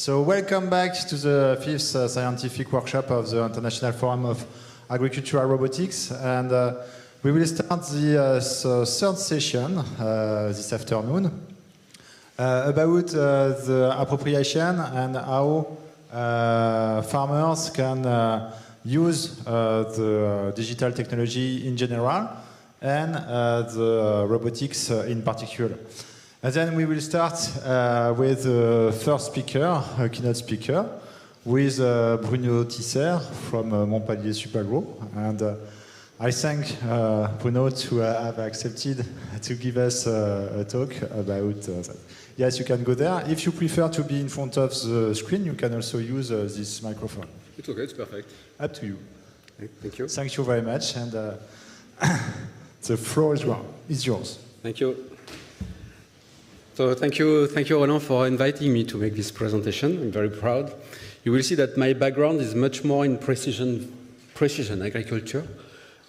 So welcome back to the 5th scientific workshop of the International Forum of Agricultural Robotics. And we will start the third session this afternoon about the appropriation and how farmers can use the digital technology in general and the robotics in particular. And then we will start with the first speaker, a keynote speaker, with Bruno Tisseyre from Montpellier SupAgro. And I thank Bruno to have accepted to give us a talk about that. Yes, you can go there. If you prefer to be in front of the screen, you can also use this microphone. It's okay, it's perfect. Up to you. Thank you. Thank you very much. And the floor is yours. Thank you. So thank you, Roland, for inviting me to make this presentation. I'm very proud. You will see that my background is much more in precision agriculture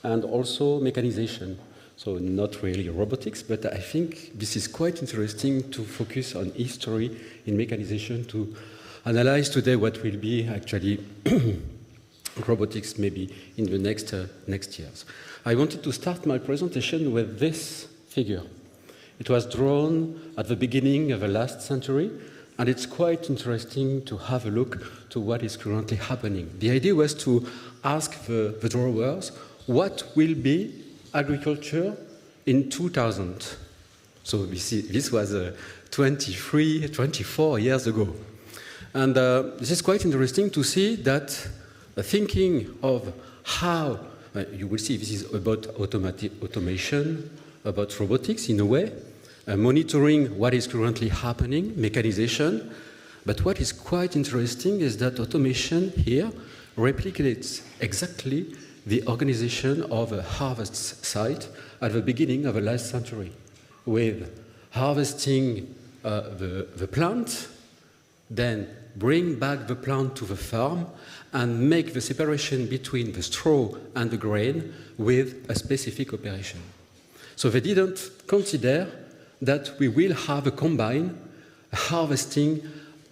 and also mechanization. So not really robotics, but I think this is quite interesting to focus on history in mechanization to analyze today what will be actually robotics maybe in the next years. I wanted to start my presentation with this figure. It was drawn at the beginning of the last century, and it's quite interesting to have a look to what is currently happening. The idea was to ask the drawers, what will be agriculture in 2000? So this was 24 years ago. And this is quite interesting to see that thinking of how, you will see this is about automation, about robotics in a way, monitoring what is currently happening, mechanization. But what is quite interesting is that automation here replicates exactly the organization of a harvest site at the beginning of the last century, with harvesting the plant, then bring back the plant to the farm, and make the separation between the straw and the grain with a specific operation. So they didn't consider that we will have a combine harvesting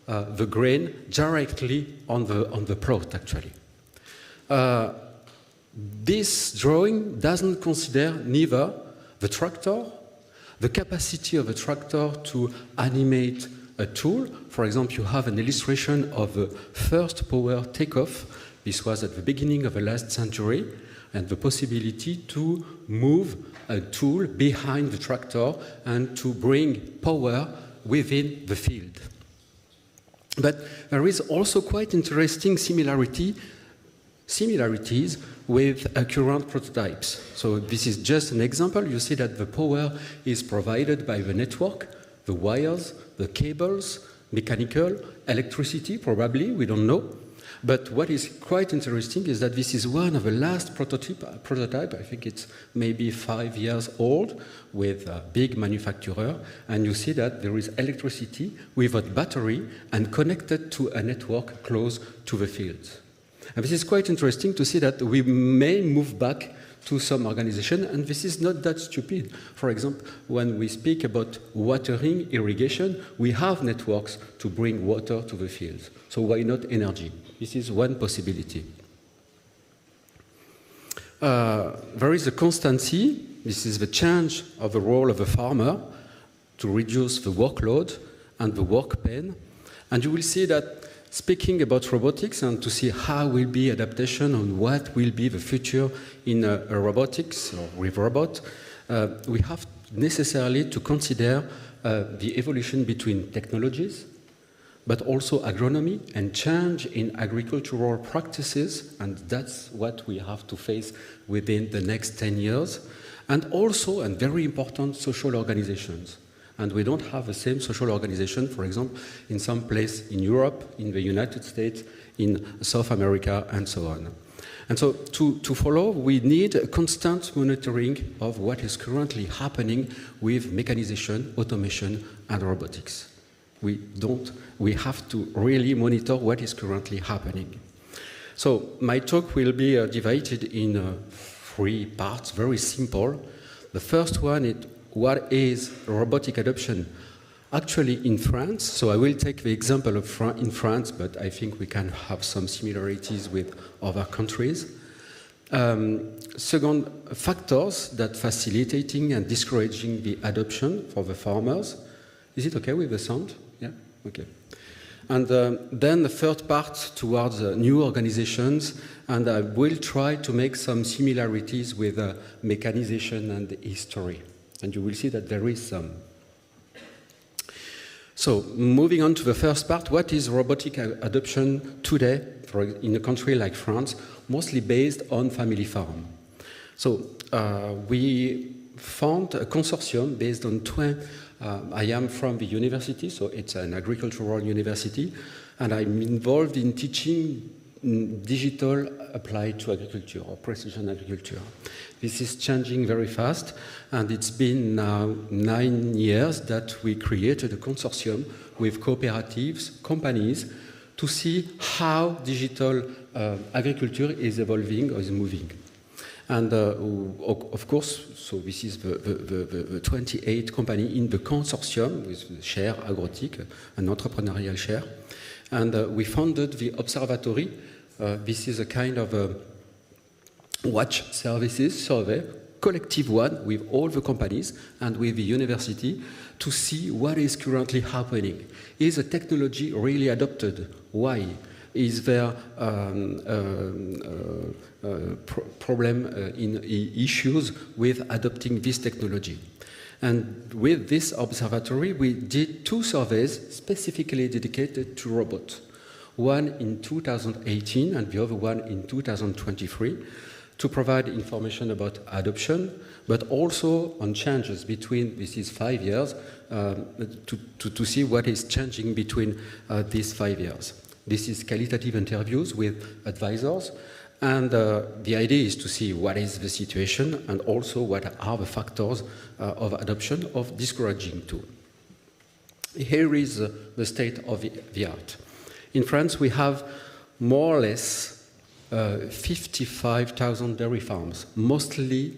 the grain directly on the plot, actually. This drawing doesn't consider neither the tractor, the capacity of a tractor to animate a tool. For example, you have an illustration of the first power takeoff. This was at the beginning of the last century, and the possibility to move a tool behind the tractor and to bring power within the field. But there is also quite interesting similarities with current prototypes. So this is just an example. You see that the power is provided by the network, the wires, the cables, mechanical, electricity, probably, we don't know. But what is quite interesting is that this is one of the last prototype, I think it's maybe 5 years old, with a big manufacturer, and you see that there is electricity with a battery and connected to a network close to the field. And this is quite interesting to see that we may move back to some organization, and this is not that stupid. For example, when we speak about watering, irrigation, we have networks to bring water to the fields. So why not energy? This is one possibility. There is a constancy. This is the change of the role of a farmer to reduce the workload and the work pain. And you will see that speaking about robotics and to see how will be adaptation on what will be the future in robotics or with robot, we have necessarily to consider the evolution between technologies, but also agronomy and change in agricultural practices, and that's what we have to face within the next 10 years, and also, and very important, social organizations. And we don't have the same social organization, for example, in some place in Europe, in the United States, in South America, and so on. And so to follow, we need a constant monitoring of what is currently happening with mechanization, automation, and robotics. We have to really monitor what is currently happening. So my talk will be divided in 3 parts, very simple. The first one is what is robotic adoption Actually, in France, so I will take the example of in France, but I think we can have some similarities with other countries. Second, factors that facilitating and discouraging the adoption for the farmers. Is it okay with the sound? Yeah? Okay. And then the third part towards new organizations, and I will try to make some similarities with mechanization and history. And you will see that there is some. So, moving on to the first part, what is robotic adoption today in a country like France, mostly based on family farm? So, we found a consortium based on I am from the university, so it's an agricultural university, and I'm involved in teaching digital applied to agriculture or precision agriculture. This is changing very fast, and it's been now 9 years that we created a consortium with cooperatives, companies, to see how digital agriculture is evolving or is moving. And of course, so this is the 28 company in the consortium with the share, Agrotic, an entrepreneurial share. And we founded the observatory. This is a kind of a watch services survey, collective one with all the companies and with the university to see what is currently happening. Is the technology really adopted? Why? Is there problem in issues with adopting this technology? And with this observatory, we did 2 surveys specifically dedicated to robots. One in 2018 and the other one in 2023 to provide information about adoption, but also on changes between, this is 5 years, to see what is changing between these 5 years. This is qualitative interviews with advisors, and the idea is to see what is the situation and also what are the factors of adoption of discouraging too. Here is the state of the art. In France, we have more or less 55,000 dairy farms, mostly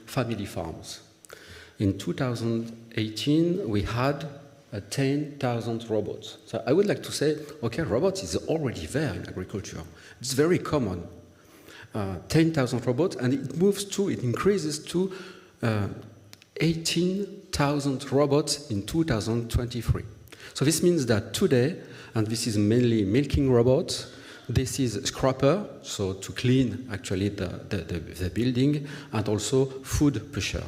family farms. In 2018, we had 10,000 robots. So I would like to say, okay, robots is already there in agriculture. It's very common. 10,000 robots, and it increases to 18,000 robots in 2023. So this means that today, and this is mainly milking robots, this is scraper, so to clean actually the building, and also food pusher.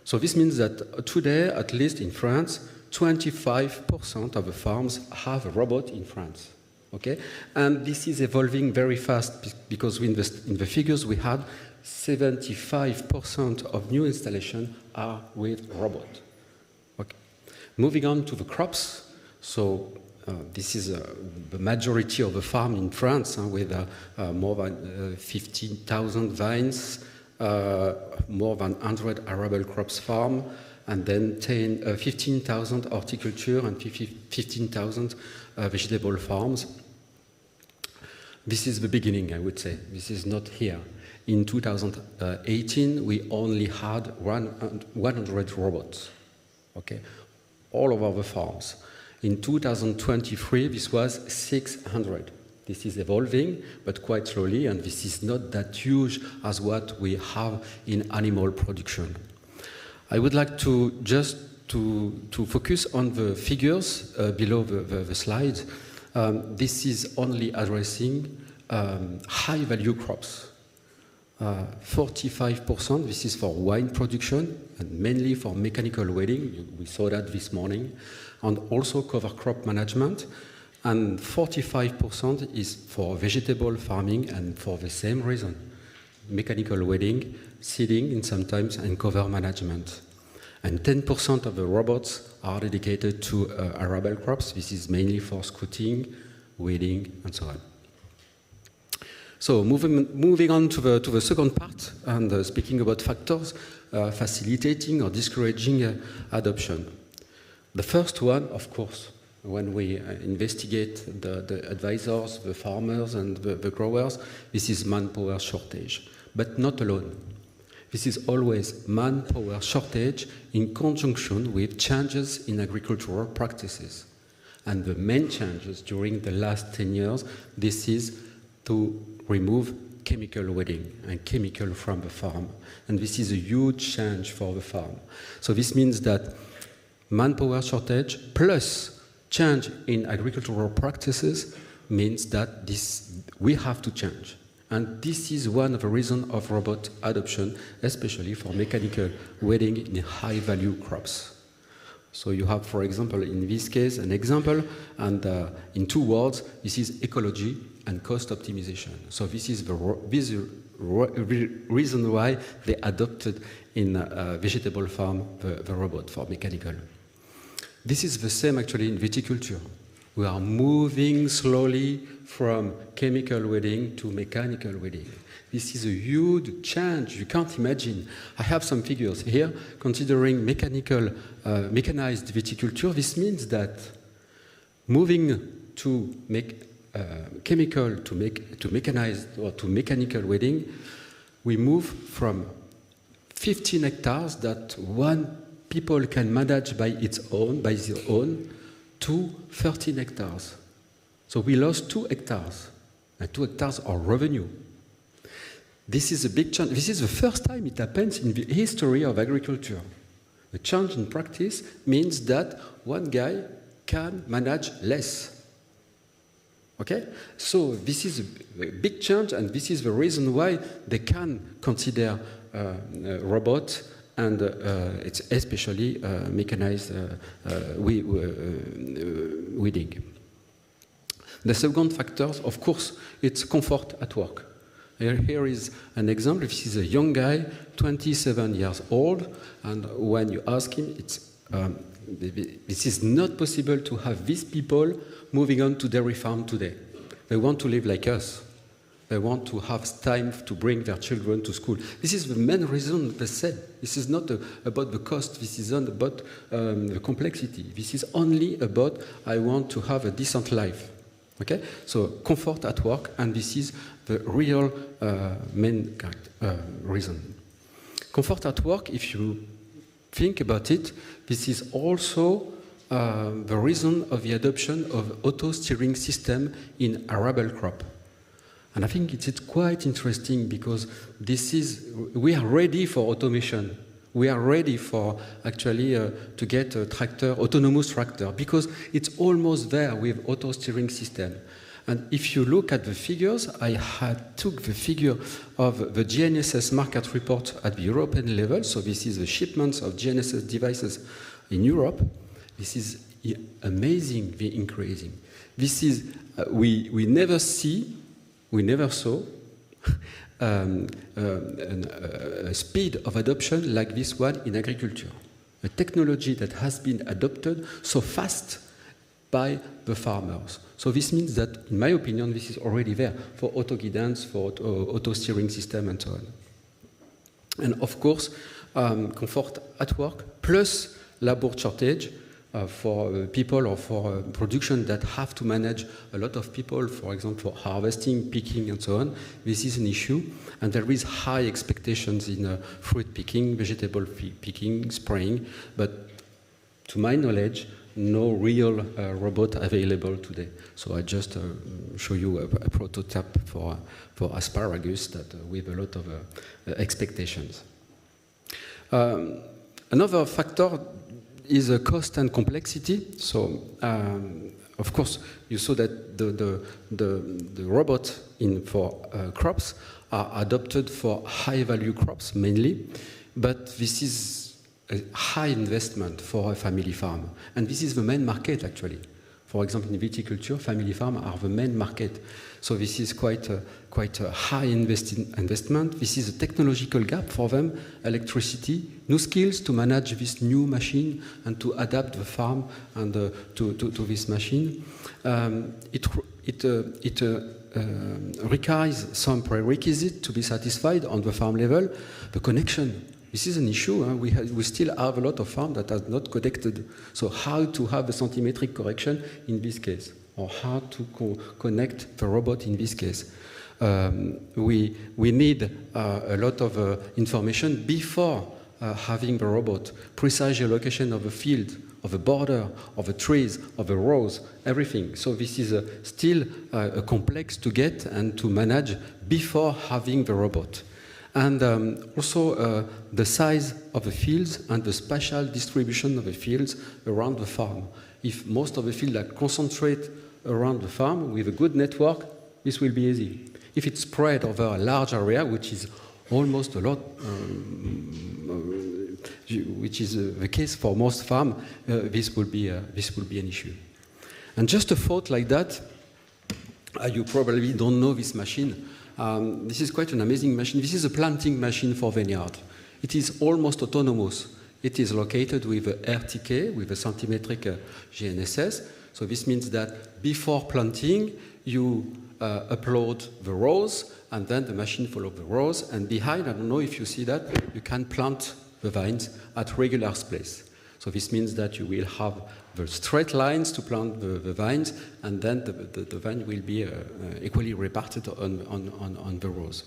So this means that today, at least in France, 25% of the farms have a robot in France. Okay? And this is evolving very fast because in the figures we had, 75% of new installations are with robot. Okay. Moving on to the crops. So this is the majority of the farm in France with more than 15,000 vines, more than 100 arable crops farm, and then 15,000 horticulture and 15,000 vegetable farms. This is the beginning, I would say. This is not here. In 2018, we only had 100 robots, okay, all over the farms. In 2023, this was 600. This is evolving, but quite slowly, and this is not that huge as what we have in animal production. I would like to just to focus on the figures below the slide. This is only addressing high-value crops. 45%, this is for wine production, and mainly for mechanical weeding. We saw that this morning. And also cover crop management. And 45% is for vegetable farming, and for the same reason. Mechanical weeding, seeding, and sometimes, and cover management. And 10% of the robots are dedicated to arable crops. This is mainly for scouting, weeding, and so on. So moving on to the second part, and speaking about factors facilitating or discouraging adoption. The first one, of course, when we investigate the advisors, the farmers, and the growers, this is manpower shortage, but not alone. This is always manpower shortage in conjunction with changes in agricultural practices. And the main changes during the last 10 years, this is to remove chemical weeding and chemical from the farm. And this is a huge change for the farm. So this means that manpower shortage plus change in agricultural practices means that we have to change. And this is one of the reasons of robot adoption, especially for mechanical weeding in high-value crops. So you have, for example, in this case, an example, and in 2 words, this is ecology and cost optimization. So this is the reason why they adopted in vegetable farm the robot for mechanical. This is the same actually in viticulture. We are moving slowly from chemical weeding to mechanical weeding. This is a huge change. You can't imagine. I have some figures here considering mechanized viticulture. This means that moving to chemical to mechanized or to mechanical weeding, we move from 15 hectares that one people can manage by their own to 13 hectares. So we lost 2 hectares, and 2 hectares are revenue. This is a big change. This is the first time it happens in the history of agriculture. The change in practice means that one guy can manage less. Okay? So this is a big change, and this is the reason why they can consider robots, and it's especially mechanized weeding. The second factor, of course, it's comfort at work. Here is an example. This is a young guy, 27 years old, and when you ask him, this is not possible to have these people moving on to dairy farm today. They want to live like us. They want to have time to bring their children to school. This is the main reason they said. This is not about the cost. This is not about the complexity. This is only about, I want to have a decent life. Okay? So comfort at work, and this is the real main reason. Comfort at work, if you think about it, this is also the reason of the adoption of auto steering system in arable crop. And I think it's quite interesting because we are ready for automation. We are ready for actually to get a tractor, autonomous tractor, because it's almost there with auto steering system. And if you look at the figures, I took the figure of the GNSS market report at the European level. So this is the shipments of GNSS devices in Europe. This is amazing, the increasing. This is, we never saw a speed of adoption like this one in agriculture. A technology that has been adopted so fast by the farmers. So this means that, in my opinion, this is already there for auto guidance, for auto steering system, and so on. And of course, comfort at work plus labor shortage for people or for production that have to manage a lot of people, for example, for harvesting, picking, and so on. This is an issue, and there is high expectations in fruit picking, vegetable picking, spraying, but to my knowledge, no real robot available today. So I just show you a prototype for asparagus that with a lot of expectations. Another factor is cost and complexity. So, of course, you saw that the robot for crops are adopted for high-value crops mainly, but this is a high investment for a family farm. And this is the main market, actually. For example, in viticulture, family farms are the main market. So this is quite a high investment. This is a technological gap for them, electricity, new skills to manage this new machine and to adapt the farm and to this machine. It requires some prerequisites to be satisfied on the farm level. The connection. This is an issue. Huh? We still have a lot of farms that are not connected. So how to have a centimetric correction in this case, or how to connect the robot in this case. we need a lot of information before having the robot. Precise geolocation of a field, of a border, of the trees, of the rows, everything. So this is still complex to get and to manage before having the robot. And also the size of the fields and the spatial distribution of the fields around the farm. If most of the fields are concentrated around the farm with a good network, this will be easy. If it's spread over a large area, which is almost a lot, which is the case for most farms, this will be an issue. And just a thought like that, you probably don't know this machine. This is quite an amazing machine. This is a planting machine for vineyard. It is almost autonomous. It is located with a RTK, with a centimetric GNSS. So this means that before planting, you upload the rows, and then the machine follows the rows. And behind, I don't know if you see that, you can plant the vines at regular space. So this means that you will have the straight lines to plant the vines, and then the vine will be equally reparted on the rows.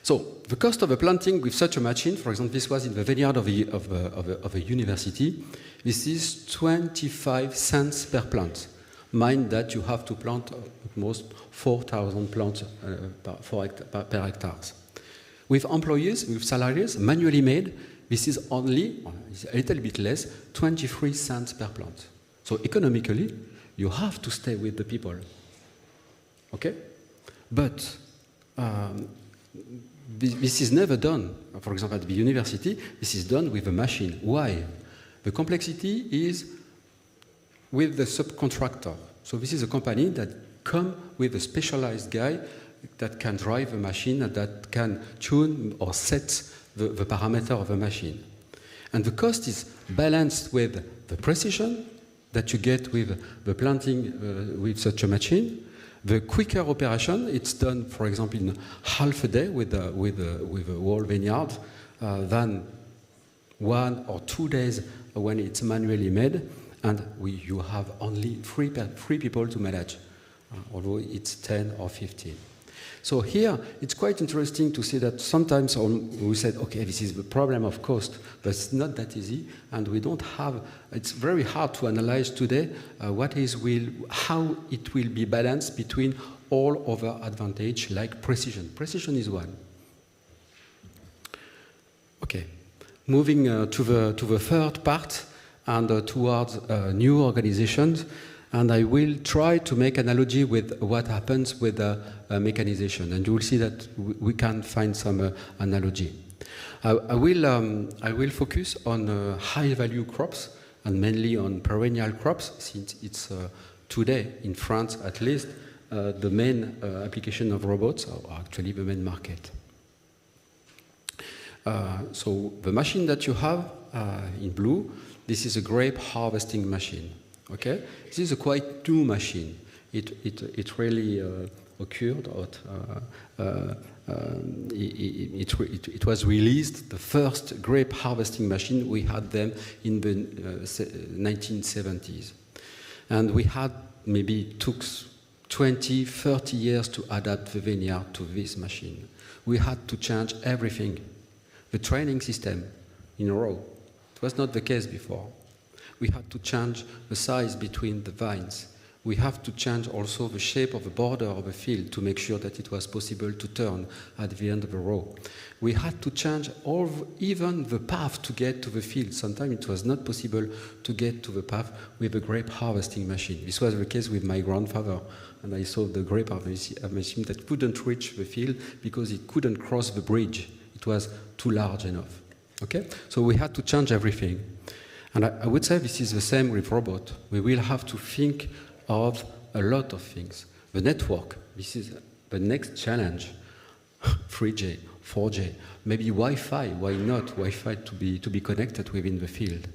So the cost of a planting with such a machine, for example, this was in the vineyard of a university, this is 25 cents per plant. Mind that you have to plant almost 4,000 plants per hectares. With employees, with salaries, manually made, this is only, a little bit less, 23 cents per plant. So economically, you have to stay with the people. Okay? But this is never done. For example, at the university, this is done with a machine. Why? The complexity is with the subcontractor. So this is a company that comes with a specialized guy that can drive a machine and that can tune or set the parameter of a machine. And the cost is balanced with the precision that you get with the planting with such a machine. The quicker operation, it's done, for example, in half a day with a whole vineyard than 1 or 2 days when it's manually made. And you have only three people to manage, although it's 10 or 15. So here, it's quite interesting to see that sometimes we said, okay, this is the problem of cost, but it's not that easy, and we don't have, it's very hard to analyze today how it will be balanced between all other advantage like precision. Precision is one. Okay, moving to the third part, and towards new organizations, and I will try to make analogy with what happens with mechanization, and you will see that we can find some analogy. I will focus on high-value crops, and mainly on perennial crops, since it's today, in France at least, the main application of robots, or actually the main market. So the machine that you have in blue, this is a grape harvesting machine. Okay, this is a quite new machine. It really occurred. It was released. The first grape harvesting machine, we had them in the 1970s, and we had took 20, 30 years to adapt the vineyard to this machine. We had to change everything, the training system in a row. It was not the case before. We had to change the size between the vines. We have to change also the shape of the border of the field to make sure that it was possible to turn at the end of the row. We had to change even the path to get to the field. Sometimes it was not possible to get to the path with a grape harvesting machine. This was the case with my grandfather, and I saw the grape harvesting machine that couldn't reach the field because it couldn't cross the bridge. It was too large enough. Okay? So we had to change everything. And I would say this is the same with robot. We will have to think of a lot of things. The network, this is the next challenge. 3G, 4G, maybe Wi-Fi. Why not Wi-Fi to be connected within the field?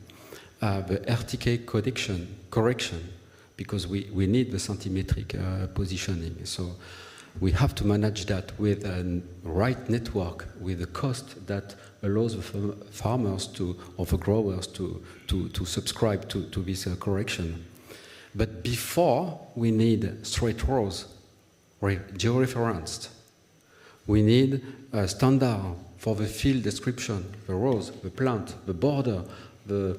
The RTK correction, because we need the centimetric positioning. So we have to manage that with a right network, with a cost that allows the farmers or the growers to subscribe to this correction. But before, we need straight rows. georeferenced. We need a standard for the field description, the rows, the plant, the border, the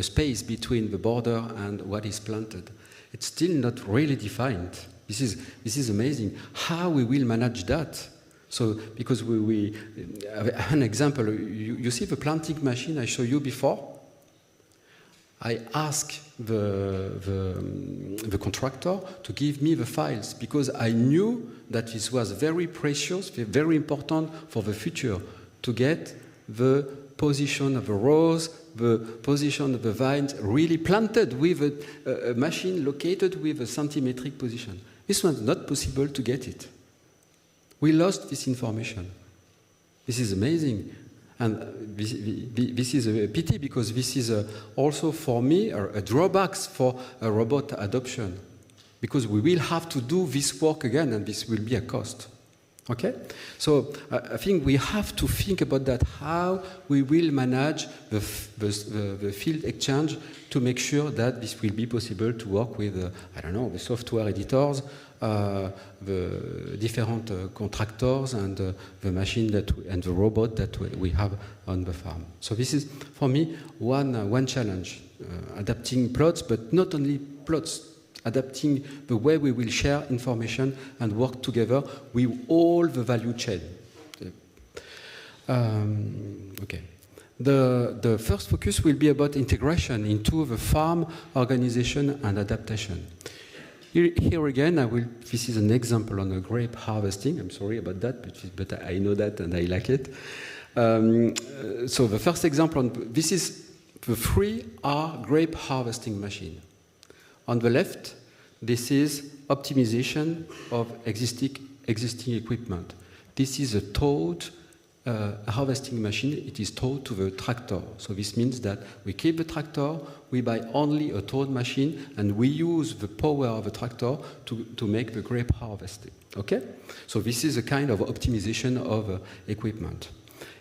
space between the border and what is planted. It's still not really defined. This is amazing. How we will manage that? So, because an example, you see the planting machine I showed you before? I asked the contractor to give me the files because I knew that this was very precious, very important for the future to get the position of the rows, the position of the vines really planted with a machine located with a centimetric position. This was not possible to get it. We lost this information. This is amazing. And this is a pity because this is also for me a drawback for a robot adoption. Because we will have to do this work again and this will be a cost. Okay? So I think we have to think about that, how we will manage the field exchange to make sure that this will be possible to work with, I don't know, the software editors, the different contractors and the machine and the robot that we have on the farm. So this is, for me, one challenge, adapting plots, but not only plots, adapting the way we will share information and work together with all the value chain. Okay. The first focus will be about integration into the farm organization and adaptation. Here again, this is an example on a grape harvesting. I'm sorry about that, but I know that and I like it. So the first example, this is the 3R grape harvesting machine. On the left, this is optimization of existing equipment. This is a towed harvesting machine. It is towed to the tractor. So this means that we keep the tractor, we buy only a towed machine, and we use the power of the tractor to make the grape harvesting. Okay? So this is a kind of optimization of equipment.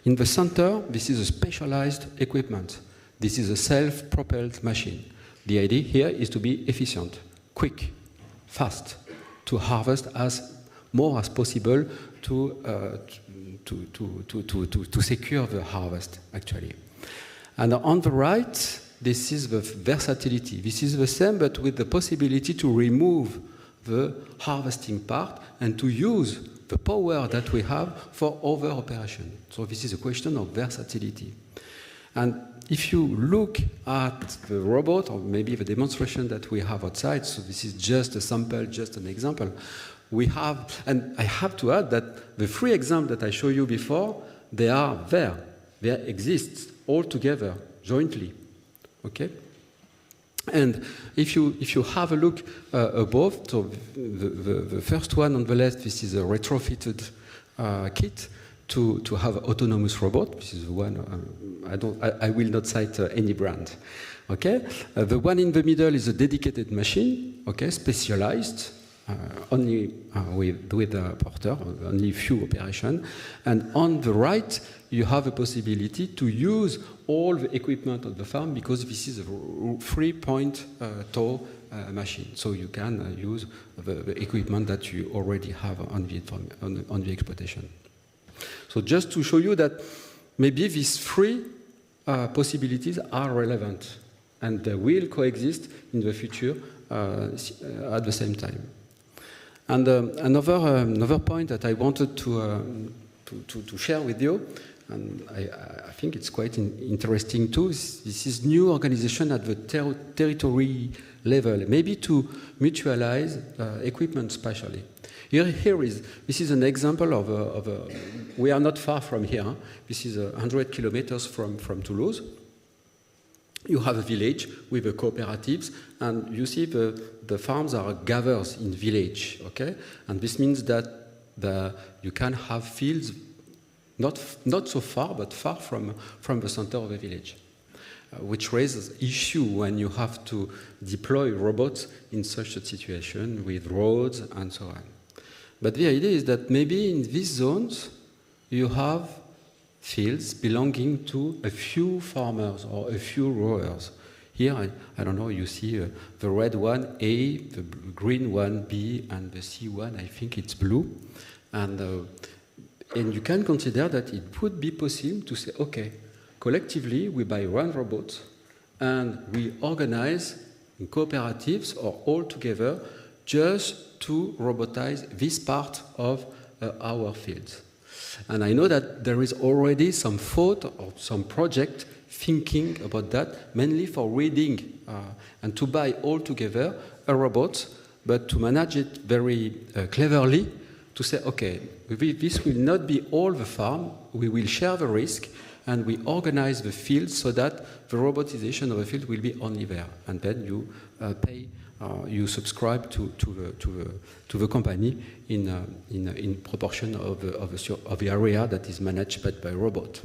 In the center, this is a specialized equipment. This is a self-propelled machine. The idea here is to be efficient, quick, fast, to harvest as more as possible to secure the harvest, actually. And on the right, this is the versatility. This is the same, but with the possibility to remove the harvesting part and to use the power that we have for other operation. So this is a question of versatility. And if you look at the robot, or maybe the demonstration that we have outside, so this is just a sample, just an example, we have, and I have to add that the 3 examples that I showed you before, they are there. They exist all together, jointly. Okay? And if you have a look above, so the first one on the left, this is a retrofitted kit to have autonomous robot. This is the one, I will not cite any brand. Okay? The one in the middle is a dedicated machine, okay, specialized, only with a porter, only few operations. And on the right, you have a possibility to use all the equipment on the farm because this is a 3-point tow machine. So you can use the equipment that you already have on the exploitation. So just to show you that maybe these 3 possibilities are relevant and they will coexist in the future at the same time. And another point that I wanted to share with you, and I think it's quite interesting too, this is new organization at the territory level, maybe to mutualize equipment spatially. This is an example of we are not far from here. Huh? This is 100 kilometers from Toulouse. You have a village with the cooperatives, and you see the farms are gathered in village, okay? And this means that you can have fields not so far, but far from the center of the village, which raises issue when you have to deploy robots in such a situation with roads and so on. But the idea is that maybe in these zones, you have fields belonging to a few farmers or a few growers. Here, I don't know, you see the red one, A, the green one, B, and the C one, I think it's blue. And you can consider that it would be possible to say, okay, collectively we buy one robot and we organize in cooperatives or all together just to robotize this part of our fields. And I know that there is already some thought or some project thinking about that, mainly for reading and to buy all together a robot, but to manage it very cleverly, to say, okay, this will not be all the farm, we will share the risk, and we organize the field so that the robotization of the field will be only there. And then you pay, you subscribe to the company in proportion of the area that is managed by robot.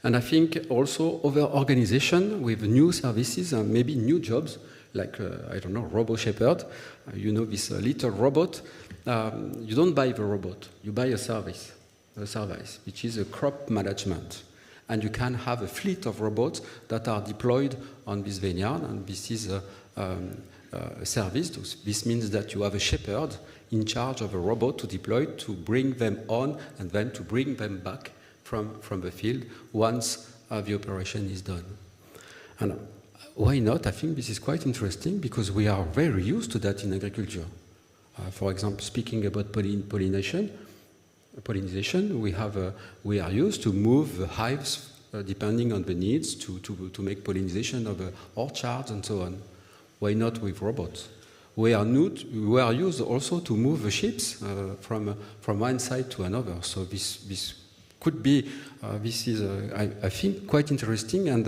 And I think also other organization with new services and maybe new jobs, like, I don't know, Robo Shepherd. You know this little robot. You don't buy the robot, you buy a service, which is a crop management. And you can have a fleet of robots that are deployed on this vineyard, and this is a service. This means that you have a shepherd in charge of a robot to deploy, to bring them on, and then to bring them back from the field once the operation is done. And why not? I think this is quite interesting because we are very used to that in agriculture. For example, speaking about pollination, we are used to move the hives depending on the needs to make pollination of orchards and so on. Why not with robots? We are used also to move the ships from one side to another. So this could be, this is, I think, quite interesting, and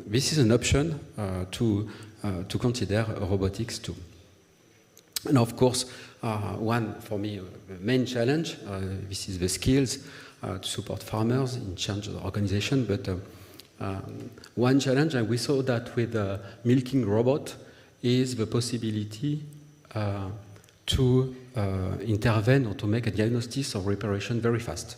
this is an option to consider robotics too. And of course, one, for me, main challenge, this is the skills to support farmers in change of organization, but one challenge, and we saw that with the milking robot, is the possibility to intervene or to make a diagnosis or reparation very fast.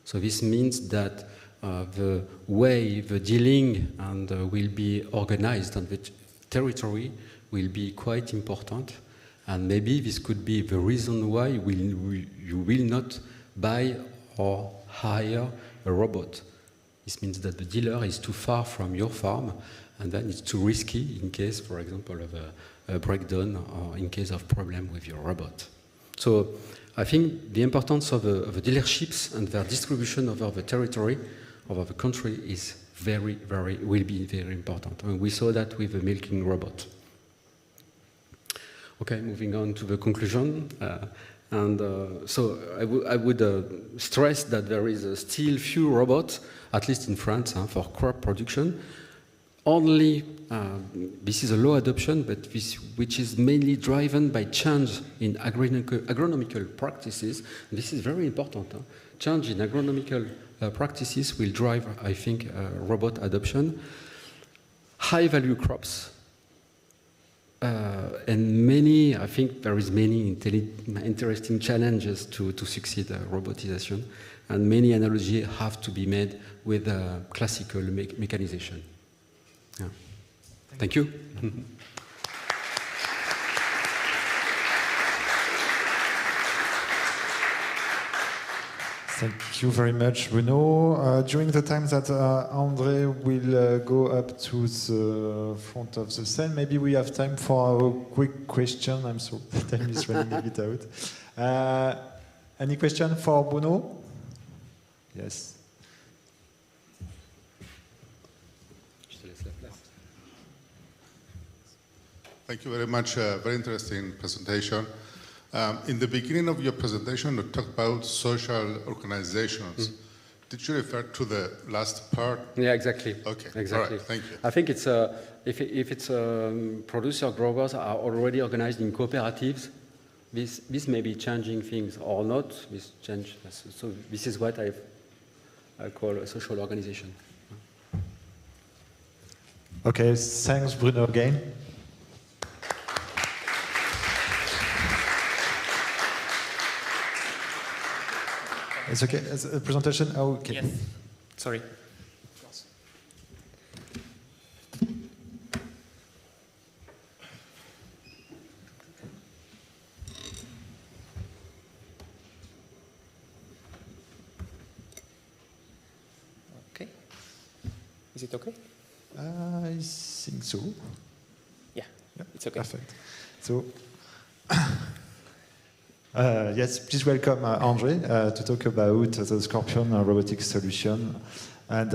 So this means that the way the dealing and will be organized on the territory will be quite important, and maybe this could be the reason why you will not buy or hire a robot. This means that the dealer is too far from your farm, and then it's too risky in case, for example, of a breakdown or in case of problem with your robot. So I think the importance of the dealerships and their distribution over the territory, over the country, is will be very important. I mean, we saw that with the milking robot. Okay, moving on to the conclusion. So I would stress that there is still few robots, at least in France, for crop production. Only, this is a low adoption, but which is mainly driven by change in agronomical practices. This is very important. Change in agronomical practices will drive, I think, robot adoption. High-value crops. And many, I think there is many interesting challenges to succeed robotization, and many analogies have to be made with classical mechanization. Yeah. Thank you. Thank you very much, Bruno. During the time that André will go up to the front of the scene, maybe we have time for a quick question. I'm sorry, time is running a bit out. Any question for Bruno? Yes. Thank you very much. Very interesting presentation. In the beginning of your presentation, you talked about social organizations. Did you refer to the last part? Yeah, exactly. Okay. Exactly. All right. Thank you. I think it's if it's producer growers are already organized in cooperatives, this may be changing things or not. This change. So this is what I call a social organization. Okay. Thanks, Bruno, again. It's okay. As a presentation. Oh, okay. Yes. Sorry. Is it okay? I think so. Yeah, it's okay. Perfect. So, yes, please welcome André to talk about the Scorpion robotics solution. And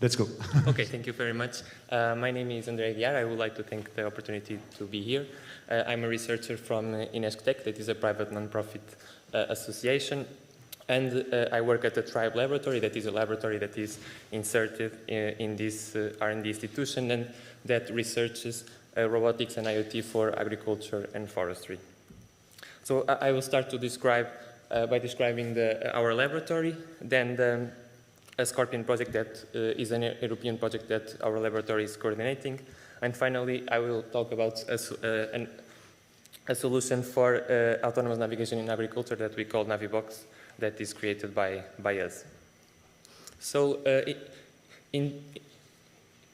let's go. Okay, thank you very much. My name is André Aguiar. I would like to thank the opportunity to be here. I'm a researcher from INESC, that is a private non-profit association. And I work at the Tribe Laboratory, that is a laboratory that is inserted in this R&D institution and that researches robotics and IoT for agriculture and forestry. So I will start to describe by describing our laboratory, then a Scorpion project that is an European project that our laboratory is coordinating, and finally I will talk about a solution for autonomous navigation in agriculture that we call Navibox, that is created by us. So in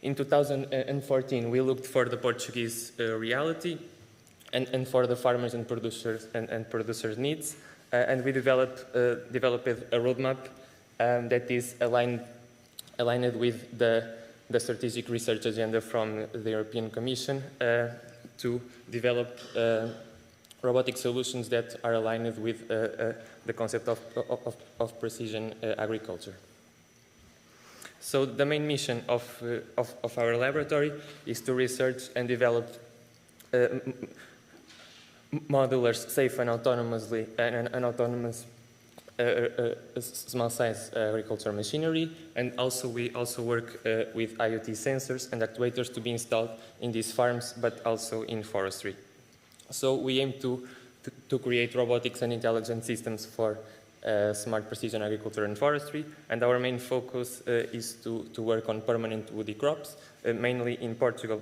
2014 we looked for the Portuguese reality and for the farmers and producers needs, and we developed a roadmap that is aligned with the strategic research agenda from the European Commission to develop robotic solutions that are aligned with the concept of precision agriculture. So the main mission of our laboratory is to research and develop modular, safe and autonomous small-size agricultural machinery, and we also work with IoT sensors and actuators to be installed in these farms, but also in forestry. So we aim to create robotics and intelligent systems for smart precision agriculture and forestry, and our main focus is to work on permanent woody crops, mainly in Portugal,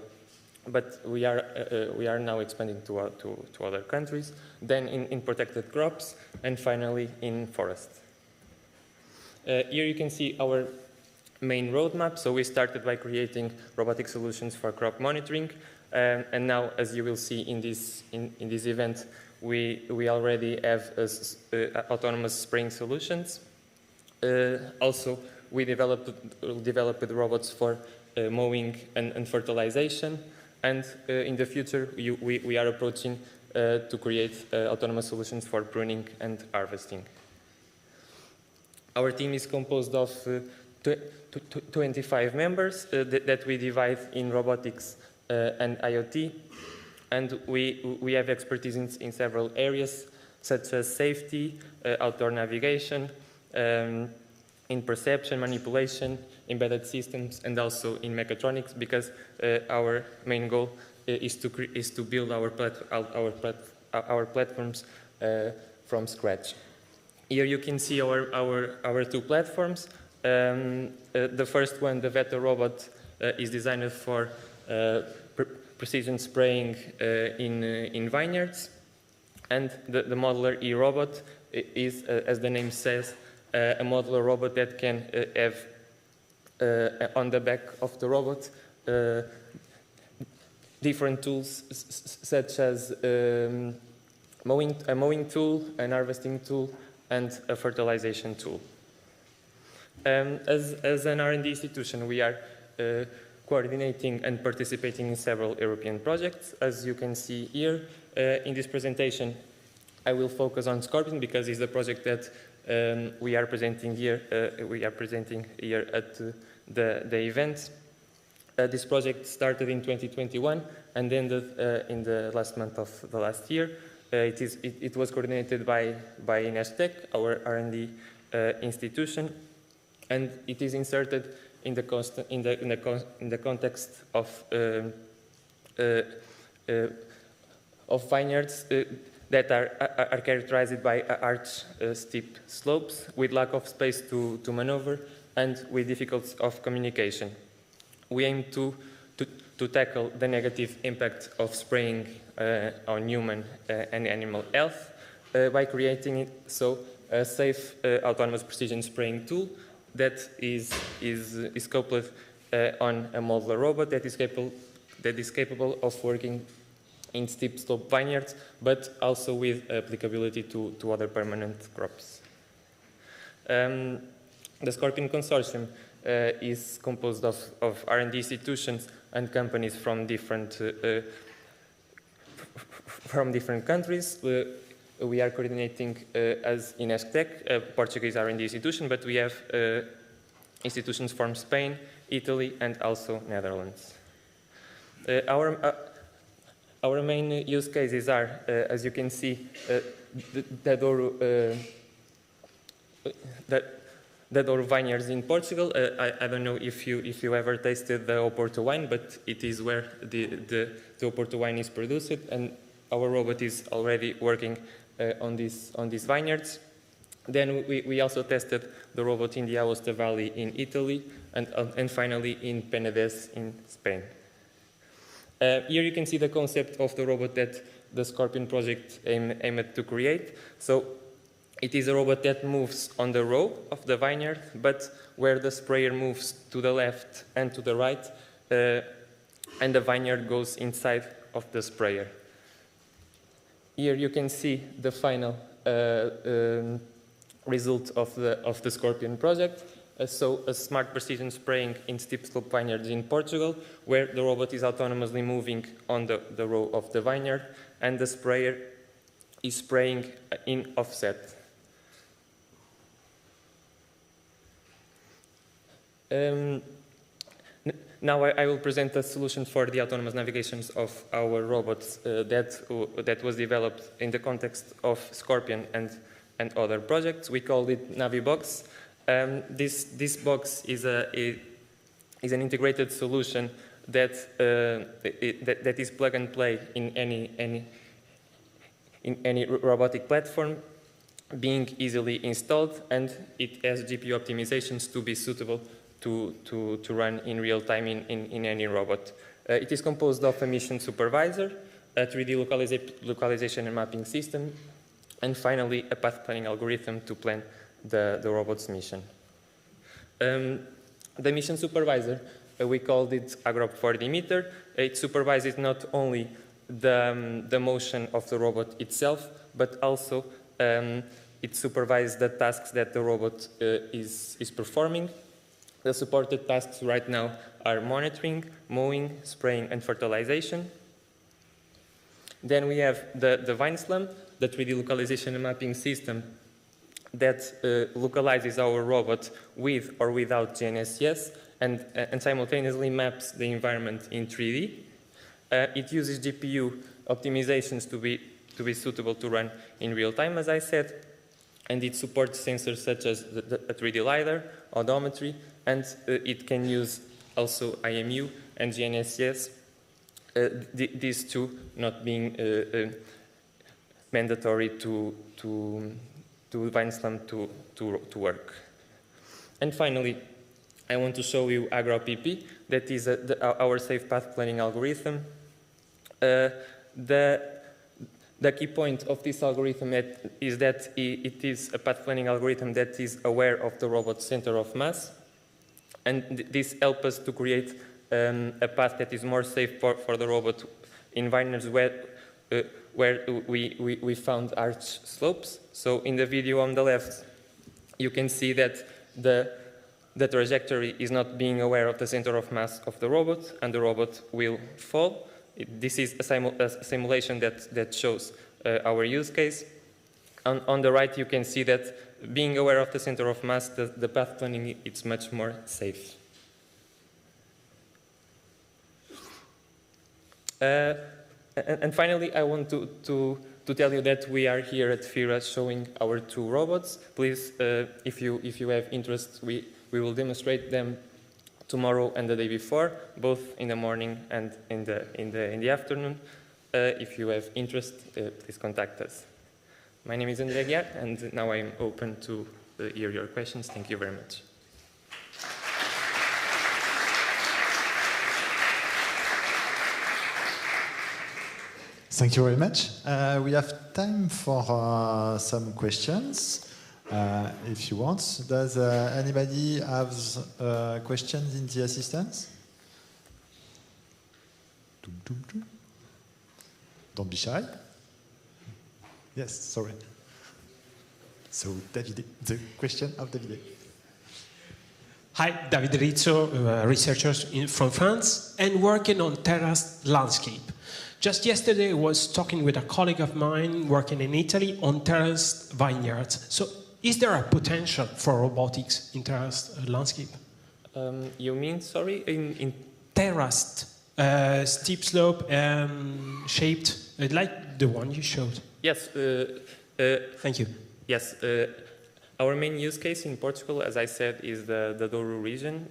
but we are now expanding to other countries, then in protected crops, and finally in forests. Here you can see our main roadmap. So we started by creating robotic solutions for crop monitoring, and now, as you will see in this event, we already have autonomous spraying solutions. Also, we developed robots for mowing and fertilization, and in the future we are approaching to create autonomous solutions for pruning and harvesting. Our team is composed of 25 members that we divide in robotics and IoT, and we have expertise in several areas such as safety, outdoor navigation, in perception, manipulation, embedded systems, and also in mechatronics, because our main goal is to build our platforms from scratch. Here you can see our two platforms. The first one, the Vector robot, is designed for precision spraying in vineyards, and the modular e-robot is, as the name says, a modular robot that can have on the back of the robot different tools such as a mowing tool, an harvesting tool, and a fertilization tool. As an R&D institution, we are coordinating and participating in several European projects. As you can see here, in this presentation, I will focus on Scorpion because it's the project that we are presenting here. At the event. This project started in 2021 and ended in the last month of the last year. It was coordinated by INESC, our R&D institution, and it is inserted in the context of vineyards that are characterized by arch steep slopes with lack of space to maneuver and with difficulties of communication. We aim to tackle the negative impact of spraying on human and animal health by creating a safe autonomous precision spraying tool that is coupled on a modular robot that is capable of working in steep slope vineyards, but also with applicability to other permanent crops. The Scorpion Consortium is composed of R&D institutions and companies from different countries. We are coordinating as INESC Tech, a Portuguese R&D institution, but we have institutions from Spain, Italy, and also Netherlands. Our main use cases are, as you can see, the Douro vineyards in Portugal. I don't know if you ever tasted the Oporto wine, but it is where the Oporto wine is produced, and our robot is already working on these vineyards. Then we also tested the robot in the Aosta Valley in Italy, and finally in Penedès in Spain. Here you can see the concept of the robot that the Scorpion project aimed to create. So it is a robot that moves on the row of the vineyard, but where the sprayer moves to the left and to the right, and the vineyard goes inside of the sprayer. Here you can see the final result of the Scorpion project. So a smart precision spraying in steep slope vineyards in Portugal, where the robot is autonomously moving on the row of the vineyard, and the sprayer is spraying in offset. Now I will present a solution for the autonomous navigations of our robots that was developed in the context of Scorpion and other projects. We called it NaviBox. This box is an integrated solution that is plug and play in any robotic platform, being easily installed, and it has GPU optimizations to be suitable to run in real time in any robot. It is composed of a mission supervisor, a 3D localization and mapping system, and finally a path planning algorithm to plan the robot's mission. The mission supervisor, we called it Agrop 4D meter. It supervises not only the motion of the robot itself, but also it supervises the tasks that the robot is performing. The supported tasks right now are monitoring, mowing, spraying, and fertilization. Then we have the vine slump, the 3D localization and mapping system that localizes our robot with or without GNSS and simultaneously maps the environment in 3D. It uses GPU optimizations to be suitable to run in real time, as I said, and it supports sensors such as a 3D LiDAR, odometry, and it can use also IMU and GNSS, these two not being mandatory to VineSlam to work. And finally, I want to show you AgroPP, that is our safe path planning algorithm. The key point of this algorithm is that it is a path planning algorithm that is aware of the robot's center of mass, and this helps us to create a path that is more safe for the robot in vineyards where we found arch slopes. So in the video on the left, you can see that the trajectory is not being aware of the center of mass of the robot, and the robot will fall. This is a simulation that shows our use case. On the right, you can see that being aware of the center of mass, the path planning is much more safe. And finally, I want to tell you that we are here at FIRA showing our two robots. Please, if you have interest, we will demonstrate them tomorrow and the day before, both in the morning and in the afternoon. If you have interest, please contact us. My name is André Aguiar, and now I'm open to hear your questions. Thank you very much. Thank you very much. We have time for some questions, if you want. Does anybody have questions in the assistance? Don't be shy. Yes, sorry. So, Davide, the question of Davide. Hi, David Rizzo, researcher from France, and working on terraced landscape. Just yesterday, I was talking with a colleague of mine working in Italy on terraced vineyards. So, is there a potential for robotics in terraced landscape? You mean, sorry, in terraced, steep slope and shaped, like the one you showed. Yes. Thank you. Yes. Our main use case in Portugal, as I said, is the Douro region.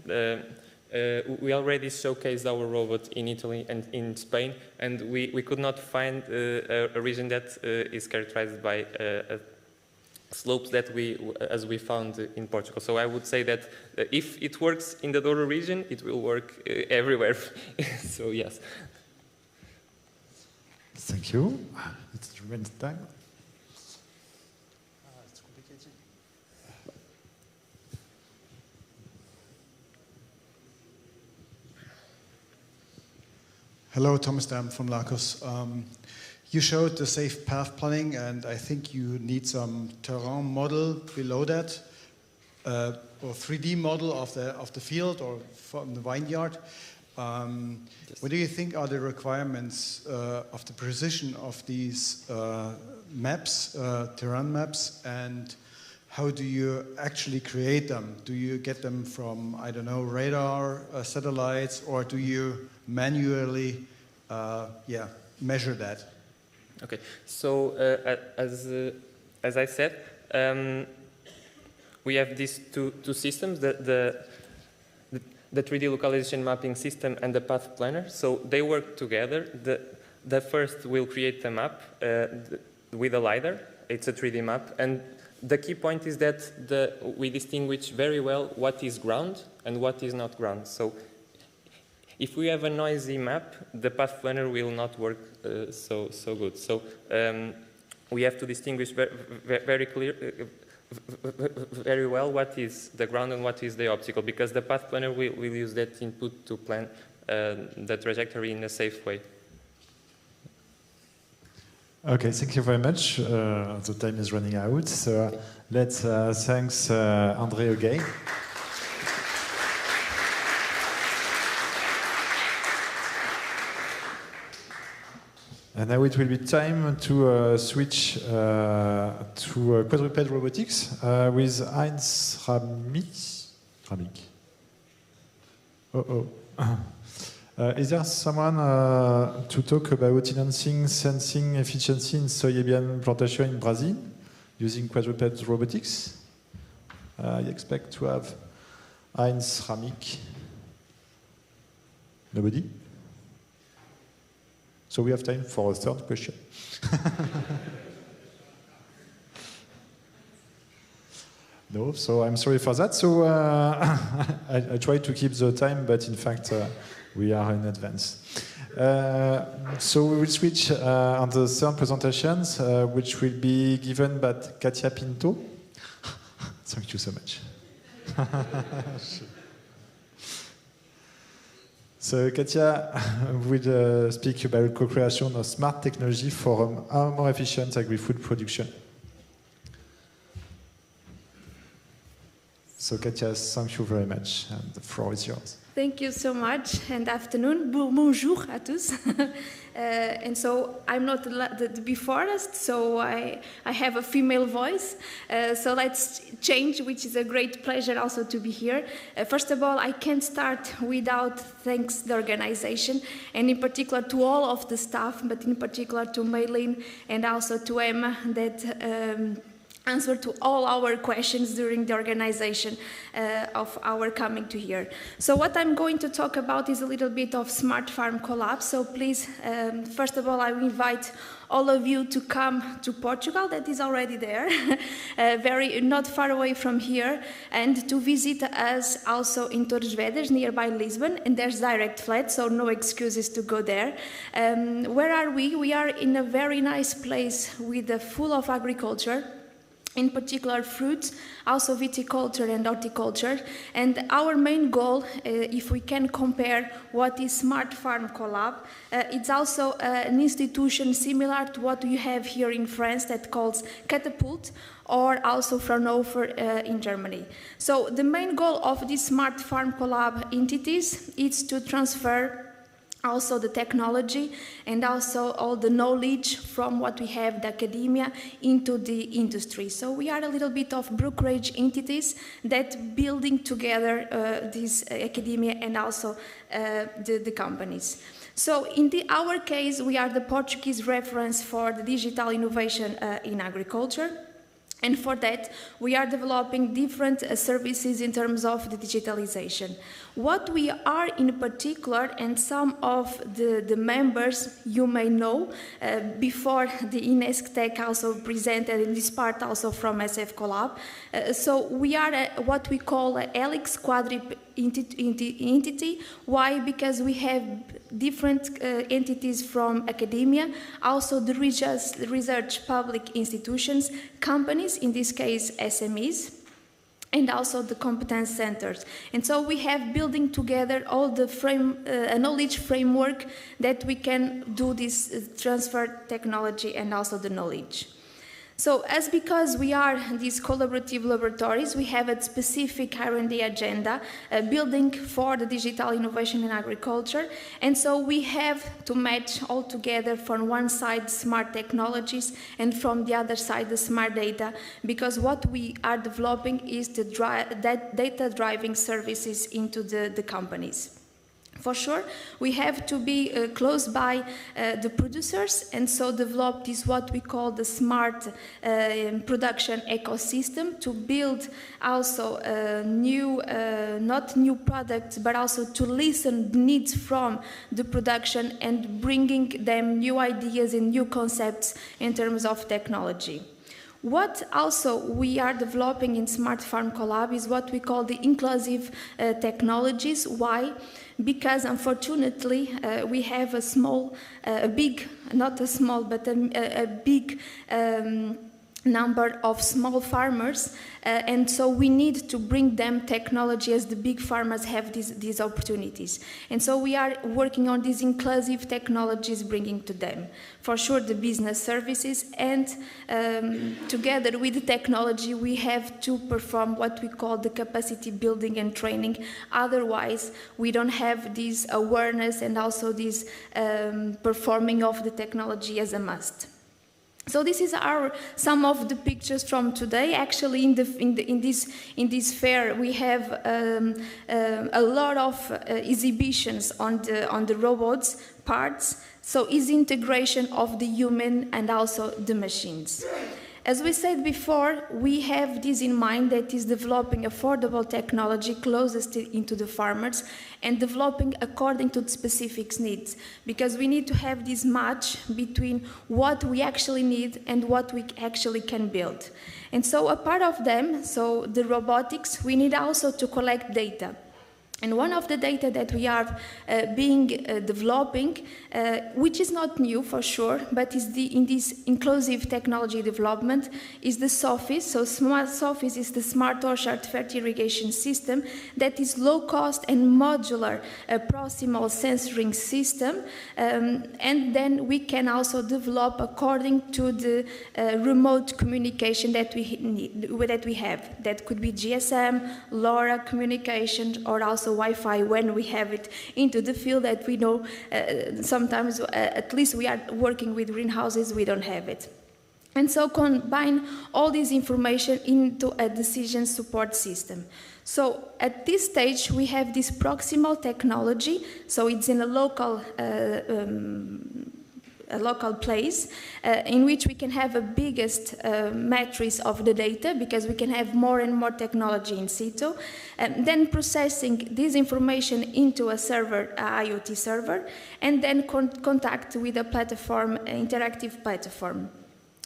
We already showcased our robot in Italy and in Spain, and we could not find a region that is characterized by slopes that as we found in Portugal. So I would say that if it works in the Douro region, it will work everywhere. So yes. Thank you. It's remains time. It's complicated. Hello, Thomas Dam from Lacos. You showed the safe path planning, and I think you need some terrain model below that, or 3D model of the field or from the vineyard. What do you think are the requirements of the precision of these maps, terrain maps, and how do you actually create them? Do you get them from, I don't know, radar, satellites, or do you manually measure that? Okay, so as I said, we have these two systems, the 3D localization mapping system and the path planner. So they work together. The first will create the map with a LiDAR. It's a 3D map, and the key point is that we distinguish very well what is ground and what is not ground. So if we have a noisy map, the path planner will not work so good. So we have to distinguish very well what is the ground and what is the obstacle, because the path planner will use that input to plan the trajectory in a safe way. Okay, thank you very much. The time is running out, so let's thanks André again. And now it will be time to switch to Quadruped robotics with Heinz Rahmig. Is there someone to talk about enhancing sensing efficiency in soybean plantation in Brazil using quadruped robotics? I expect to have Heinz Rahmig. Nobody? So we have time for a third question. No, so I'm sorry for that. So I try to keep the time, but in fact, we are in advance. So we will switch on the third presentations, which will be given by Katia Pinto. Thank you so much. So Katia will speak about co-creation of smart technology for a more efficient agri-food production. So Katia, thank you very much, and the floor is yours. Thank you so much, and afternoon. Bonjour à tous. And so I'm not the beforest, so I have a female voice. So let's change, which is a great pleasure also to be here. First of all, I can't start without thanks the organization, and in particular to all of the staff, but in particular to Maylin and also to Emma that answer to all our questions during the organization of our coming to here. So what I'm going to talk about is a little bit of Smart Farm Collab. So please, first of all, I invite all of you to come to Portugal, that is already there, not far away from here, and to visit us also in Torres Vedras, nearby Lisbon, and there's direct flight, so no excuses to go there. Where are we? We are in a very nice place with full of agriculture. in particular fruits, also viticulture and horticulture. And our main goal, if we can compare what is Smart Farm Collab, it's also an institution similar to what you have here in France that calls Catapult, or also Fraunhofer in Germany. So the main goal of these Smart Farm Collab entities is to transfer also the technology and also all the knowledge from what we have, the academia, into the industry. So we are a little bit of brokerage entities that building together this academia and also the companies. So in our case, we are the Portuguese reference for the digital innovation in agriculture. And for that, we are developing different services in terms of the digitalization. What we are in particular, and some of the members you may know, before the INESC Tech also presented in this part also from SF Collab. So we are what we call a Helix Quadruped entity. Why? Because we have different entities from academia, also the research public institutions, companies, in this case SMEs, and also the competence centers. And so we have building together all the knowledge framework that we can do this transfer technology and also the knowledge. So because we are these collaborative laboratories, we have a specific R&D agenda, building for the digital innovation in agriculture. And so we have to match all together from one side smart technologies and from the other side the smart data, because what we are developing is that data-driving services into the companies. For sure, we have to be close by the producers, and so develop this what we call the smart production ecosystem to build also not new products, but also to listen needs from the production and bringing them new ideas and new concepts in terms of technology. What also we are developing in Smart Farm Collab is what we call the inclusive technologies. Why? Because unfortunately we have a big number of small farmers, and so we need to bring them technology as the big farmers have these opportunities. And so we are working on these inclusive technologies, bringing to them, for sure, the business services, and together with the technology, we have to perform what we call the capacity building and training. Otherwise, we don't have this awareness and also this performing of the technology as a must. So this is some of the pictures from today. Actually, in this fair, we have a lot of exhibitions on the robots parts. So is integration of the human and also the machines. As we said before, we have this in mind, that is developing affordable technology closest into the farmers and developing according to the specific needs, because we need to have this match between what we actually need and what we actually can build. And so a part of them, so the robotics, we need also to collect data. And one of the data that we are developing, which is not new for sure, but is in this inclusive technology development, is the SOFIS. So SOFIS is the Smart Orchard Fertile Irrigation System that is low cost and modular proximal sensoring system. And then we can also develop according to the remote communication that we have. That could be GSM, LoRa communication, or also Wi-Fi when we have it into the field, that we know sometimes, at least we are working with greenhouses, we don't have it. And so combine all this information into a decision support system. So at this stage, we have this proximal technology, so it's in a local place in which we can have a biggest matrix of the data, because we can have more and more technology in situ, and then processing this information into a server, IoT server, and then contact with a platform, interactive platform.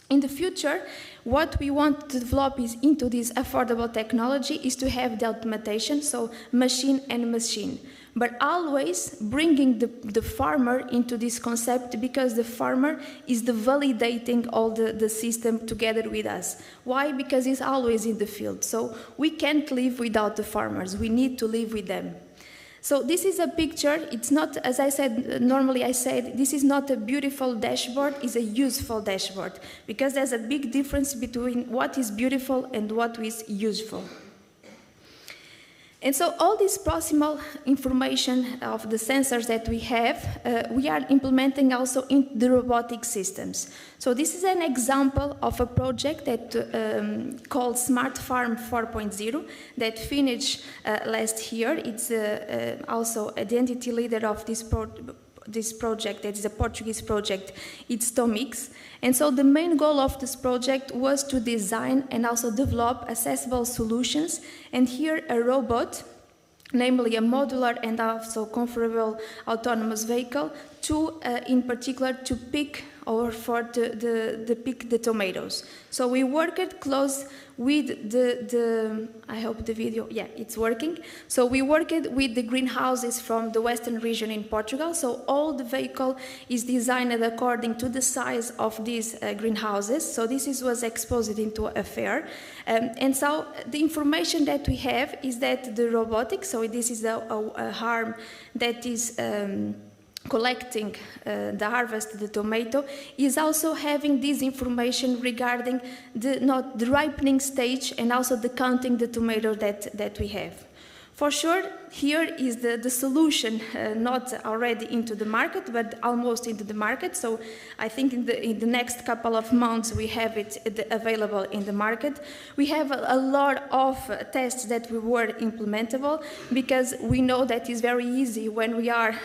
In the future, what we want to develop is into this affordable technology is to have the automation, so machine and machine, but always bringing the farmer into this concept, because the farmer is the validating all the system together with us. Why? Because he's always in the field. So we can't live without the farmers. We need to live with them. So this is a picture. It's not, as I said, normally I said, this is not a beautiful dashboard, it's a useful dashboard, because there's a big difference between what is beautiful and what is useful. And so all this proximal information of the sensors that we have, we are implementing also in the robotic systems. So this is an example of a project that called Smart Farm 4.0 that finished last year. It's also identity leader of this project, that is a Portuguese project, it's Tomix. And so the main goal of this project was to design and also develop accessible solutions. And here a robot, namely a modular and also comfortable autonomous vehicle, to, in particular, to pick or for pick the tomatoes. So we worked close with I hope the video, yeah, it's working. So we worked with the greenhouses from the western region in Portugal. So all the vehicle is designed according to the size of these greenhouses. So this was exposed into a fair. And so the information that we have is that the robotics, so this is a arm that is collecting the harvest, the tomato, is also having this information regarding the ripening stage and also the counting the tomato that we have. For sure, here is the solution, not already into the market, but almost into the market. So I think in the next couple of months, we have it available in the market. We have a lot of tests that were implementable, because we know that it's very easy when we are,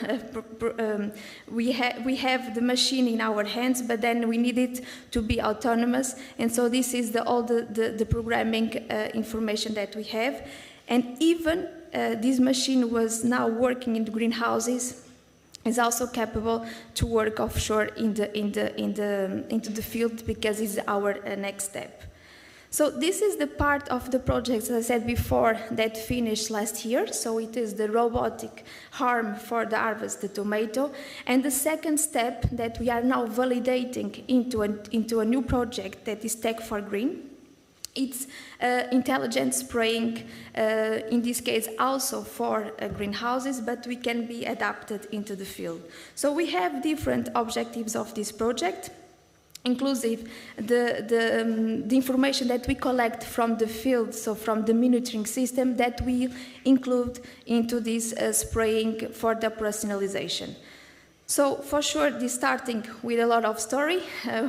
we have the machine in our hands, but then we need it to be autonomous. And so this is all the programming information that we have. And even this machine was now working in the greenhouses, is also capable to work offshore into the field, because it's our next step. So this is the part of the project, as I said before, that finished last year. So it is the robotic arm for the harvest, the tomato. And the second step that we are now validating into a new project that is Tech for Green. It's intelligent spraying, in this case also for greenhouses, but we can be adapted into the field. So we have different objectives of this project, inclusive the information that we collect from the field, so from the monitoring system, that we include into this spraying for the personalization. So for sure, this starting with a lot of story,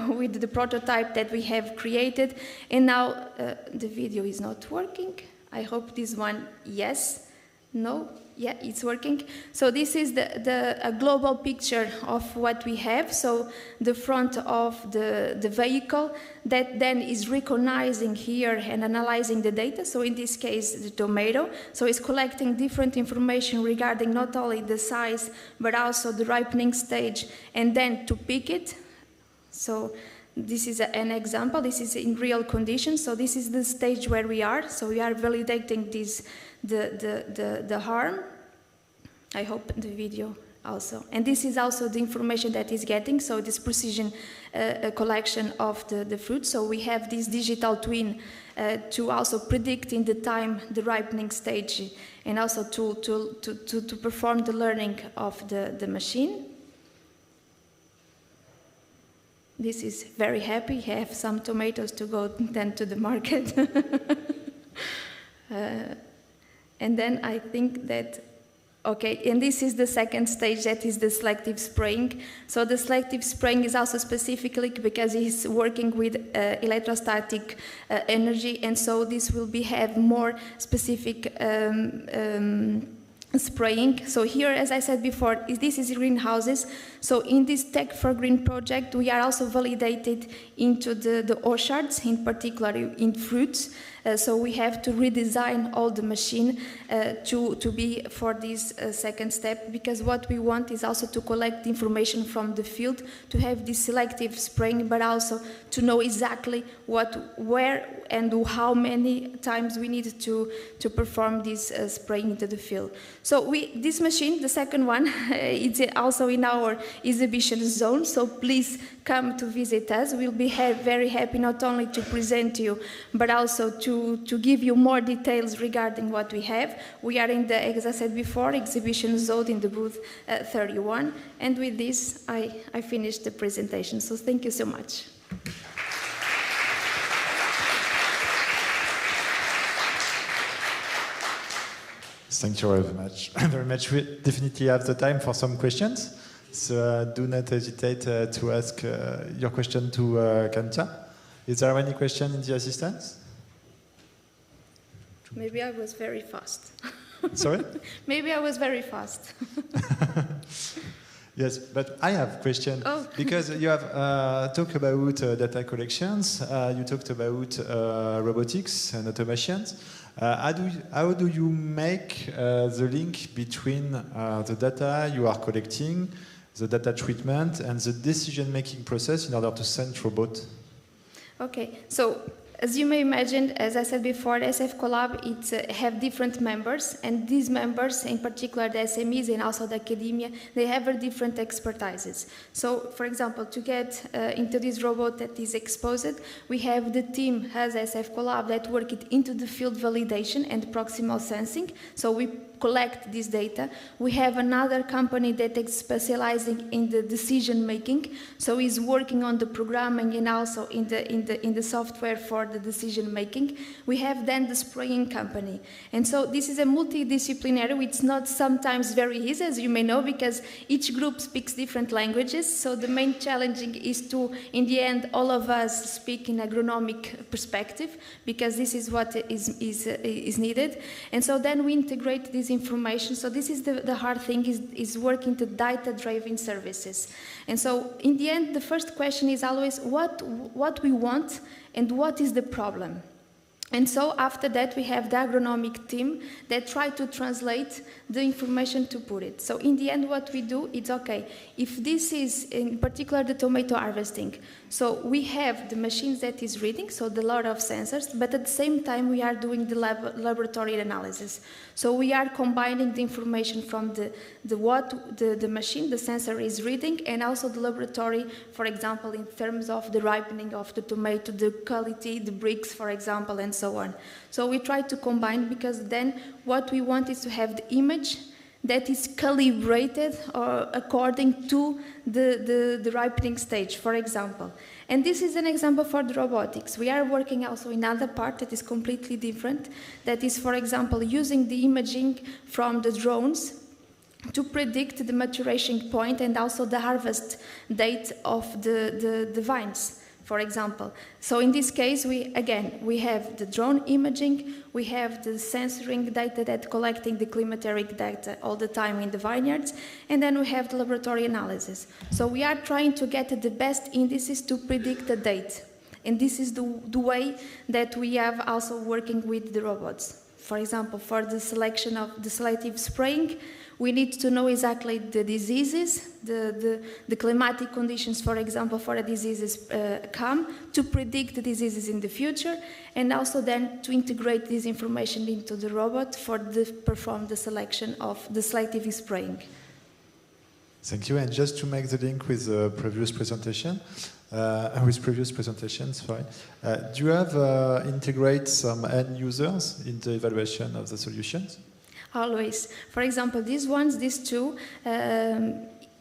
with the prototype that we have created, and now the video is not working. I hope this one, yes, no, yeah, it's working. So this is a global picture of what we have. So the front of the vehicle that then is recognizing here and analyzing the data. So in this case, the tomato. So it's collecting different information regarding not only the size, but also the ripening stage, and then to pick it. So this is an example. This is in real conditions. So this is the stage where we are. So we are validating this, the harm. I hope the video also. And this is also the information that is getting. So this precision collection of the fruit. So we have this digital twin to also predict in the time the ripening stage, and also to perform the learning of the machine. This is very happy. Have some tomatoes to go then to the market. And then I think that, okay, and this is the second stage, that is the selective spraying. So the selective spraying is also specifically because it's working with electrostatic energy, and so this will have more specific spraying. So here, as I said before, this is greenhouses. So in this Tech for Green project, we are also validated into the orchards, in particular in fruits. So we have to redesign all the machine to be for this second step, because what we want is also to collect information from the field, to have this selective spraying, but also to know exactly what, where, and how many times we need to perform this spraying into the field. So this machine, the second one, it's also in our exhibition zone, so please come to visit us. We'll be very happy not only to present you, but also to give you more details regarding what we have. We are in the, as I said before, exhibition zone in the booth 31, and with this I finished the presentation, so thank you so much. Thank you very much. Very much. We definitely have the time for some questions, so do not hesitate to ask your question to Kanta. Is there any question in the assistance? Maybe I was very fast. Sorry? Maybe I was very fast. Yes, but I have a question. Oh. Because you have talked about data collections, you talked about robotics and automations. How do you make the link between the data you are collecting, the data treatment, and the decision-making process in order to send robot? Okay, so as you may imagine, as I said before, the SF Collab have different members, and these members, in particular the SMEs and also the academia, they have a different expertises. So, for example, to get into this robot that is exposed, we have the team as SF Collab that work it into the field validation and proximal sensing. So we collect this data. We have another company that is specializing in the decision making, so is working on the programming and also in the software for the decision making. We have then the spraying company, and so this is a multidisciplinary. It's not sometimes very easy, as you may know, because each group speaks different languages. So the main challenging is to, in the end, all of us speak in agronomic perspective, because this is what is needed. And so then we integrate this information. So this is the hard thing, is working to data-driven services. And so in the end, the first question is always what we want and what is the problem. And so after that, we have the agronomic team that try to translate the information to put it. So in the end, what we do, it's okay. If this is, in particular, the tomato harvesting, so we have the machines that is reading, so the lot of sensors, but at the same time, we are doing the laboratory analysis. So we are combining the information from the machine, the sensor is reading, and also the laboratory, for example, in terms of the ripening of the tomato, the quality, the bricks, for example, and so on. So we try to combine, because then what we want is to have the image that is calibrated or according to the ripening stage, for example. And this is an example for the robotics. We are working also in another part that is completely different, that is, for example, using the imaging from the drones to predict the maturation point and also the harvest date of the vines, for example. So in this case, we have the drone imaging, we have the sensoring data that collecting the climateric data all the time in the vineyards, and then we have the laboratory analysis. So we are trying to get the best indices to predict the date. And this is the way that we have also working with the robots. For example, for the selection of the selective spraying, we need to know exactly the diseases, the climatic conditions, for example, for the diseases come, to predict the diseases in the future, and also then to integrate this information into the robot for perform the selection of the selective spraying. Thank you. And just to make the link with the previous presentation, sorry, do you have integrate some end users in the evaluation of the solutions? Always. For example, these two,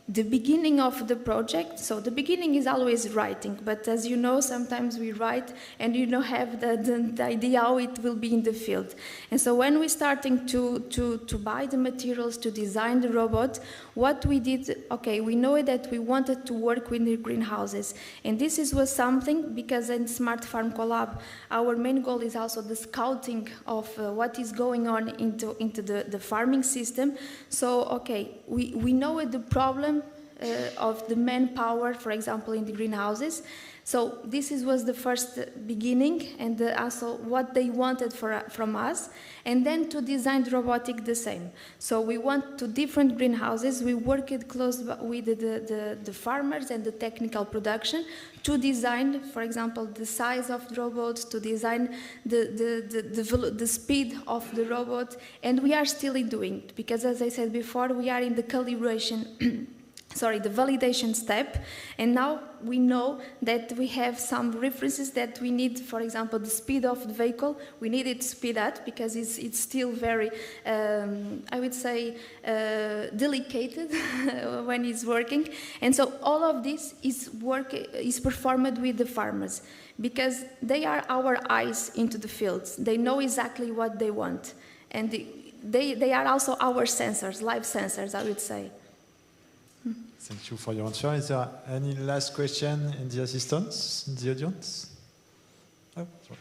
the beginning of the project, so the beginning is always writing, but as you know, sometimes we write and you don't have the idea how it will be in the field. And so when we're starting to buy the materials, to design the robot, what we did, okay, we know that we wanted to work with the greenhouses. And this was something, because in Smart Farm Collab, our main goal is also the scouting of what is going on into the farming system. So, okay, we know the problem of the manpower, for example, in the greenhouses. So this was the first beginning, and also what they wanted from us, and then to design the robotic the same. So we went to different greenhouses. We worked close with the farmers and the technical production to design, for example, the size of the robots, to design the speed of the robot, and we are still doing it, because as I said before, we are in the calibration the validation step, and now we know that we have some references that we need. For example, the speed of the vehicle, we need it to speed up because it's still very, I would say, delicate when it's working. And so all of this is performed with the farmers, because they are our eyes into the fields. They know exactly what they want, and they are also our sensors, live sensors, I would say. Thank you for your answer. Is there any last question in the assistants, in the audience? Oh, sorry.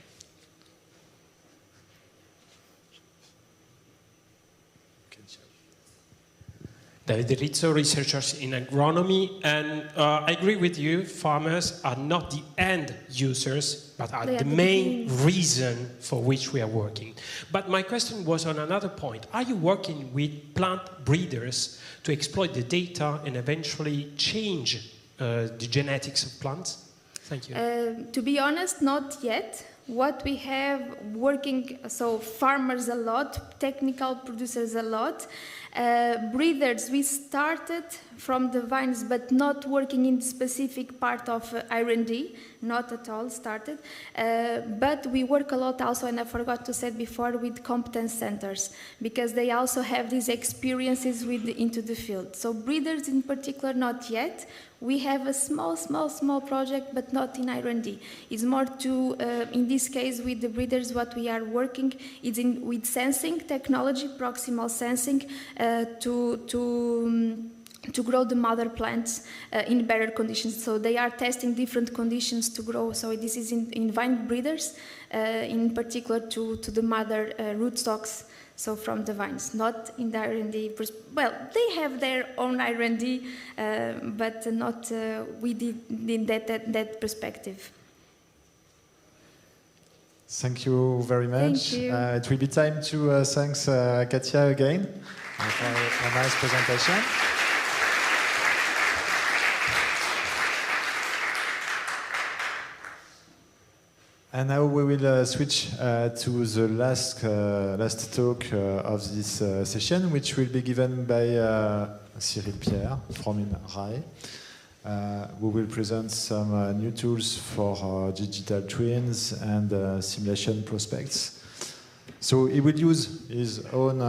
David Rizzo, researchers in agronomy, and I agree with you, farmers are not the end users, but are the main reason for which we are working. But my question was on another point. Are you working with plant breeders to exploit the data and eventually change the genetics of plants? Thank you. To be honest, not yet. What we have working, so farmers a lot, technical producers a lot, breeders, we started from the vines, but not working in the specific part of R&D, not at all started. But we work a lot also, and I forgot to say before, with competence centers, because they also have these experiences into the field. So breeders in particular, not yet. We have a small project, but not in R&D. It's more to, in this case, with the breeders, what we are working is with sensing technology, proximal sensing, to grow the mother plants in better conditions. So they are testing different conditions to grow. So this is in vine breeders, in particular to the mother rootstocks. So from the vines, not in the R&D. Well, they have their own R&D, but not within that perspective. Thank you very much. Thank you. It will be time to thank Katia again for a nice presentation. And now we will switch to the last talk of this session, which will be given by Cyril Pierre from INRAE, who will present some new tools for digital twins and simulation prospects. So he will use his own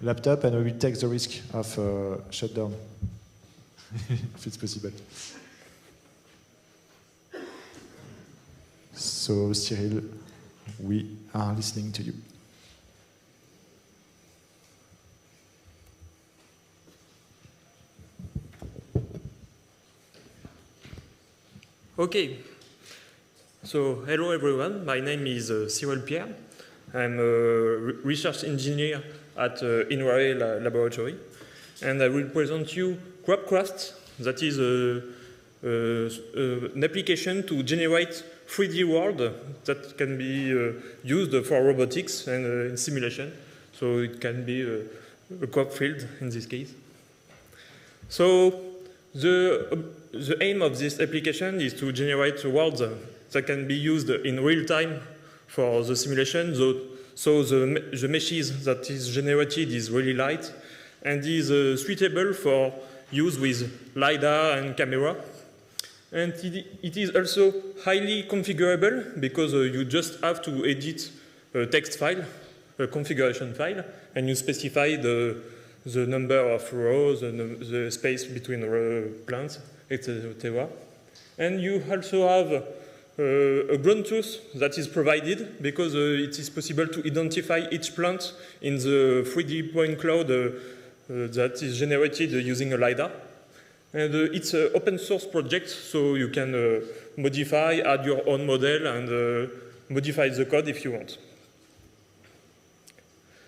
laptop, and we will take the risk of shutdown, if it's possible. So, Cyril, we are listening to you. Okay. So, hello everyone. My name is Cyril Pierre. I'm a research engineer at INRAE laboratory, and I will present you Quadruped. That is an application to generate 3D world that can be used for robotics and in simulation. So it can be a crop field in this case. So the aim of this application is to generate worlds that can be used in real time for the simulation. So the meshes that is generated is really light and is suitable for use with LiDAR and camera. And it is also highly configurable because you just have to edit a text file, a configuration file, and you specify the number of rows, the space between plants, etc. And you also have a Bluetooth that is provided because it is possible to identify each plant in the 3D point cloud that is generated using a LiDAR. And it's an open source project, so you can modify, add your own model, and modify the code if you want.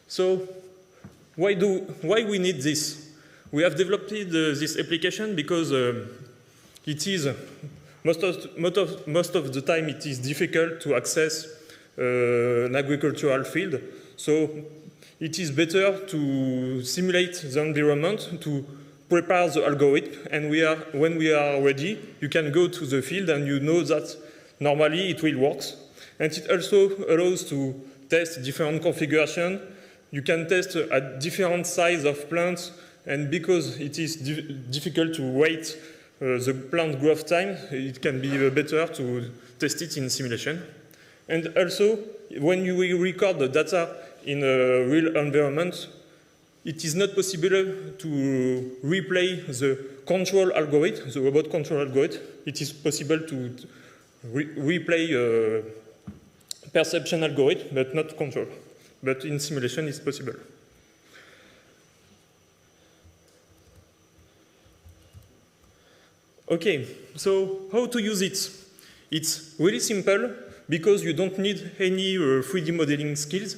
So, why we need this? We have developed this application because it is most of the time it is difficult to access an agricultural field. So it is better to simulate the environment, to prepare the algorithm, and when we are ready, you can go to the field and you know that normally it will work. And it also allows to test different configuration. You can test at different size of plants, and because it is difficult to wait the plant growth time, it can be better to test it in simulation. And also, when you record the data in a real environment, it is not possible to replay the control algorithm, the robot control algorithm. It is possible to replay perception algorithm, but not control. But in simulation, it's possible. Okay, so how to use it? It's really simple because you don't need any 3D modeling skills.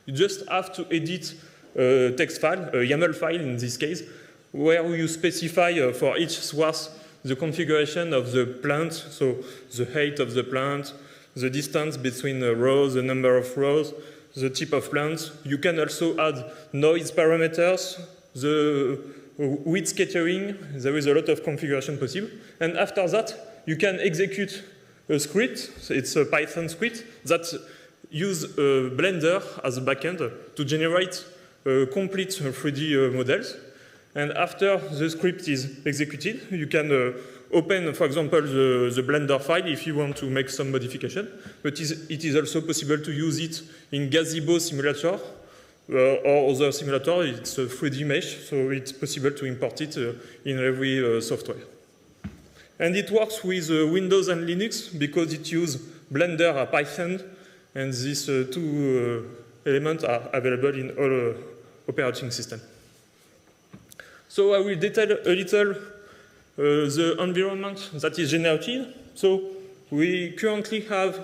You just have to edit a text file, a YAML file in this case, where you specify for each swath the configuration of the plant, so the height of the plant, the distance between rows, the number of rows, the type of plant. You can also add noise parameters, the width scattering. There is a lot of configuration possible. And after that, you can execute a script. It's a Python script that uses Blender as a backend to generate complete 3D models. And after the script is executed, you can open, for example, the Blender file if you want to make some modification. But it is also possible to use it in Gazebo simulator or other simulator. It's a 3D mesh, so it's possible to import it in every software. And it works with Windows and Linux because it uses Blender and Python, and these two elements are available in all operating systems. So I will detail a little the environment that is generated. So we currently have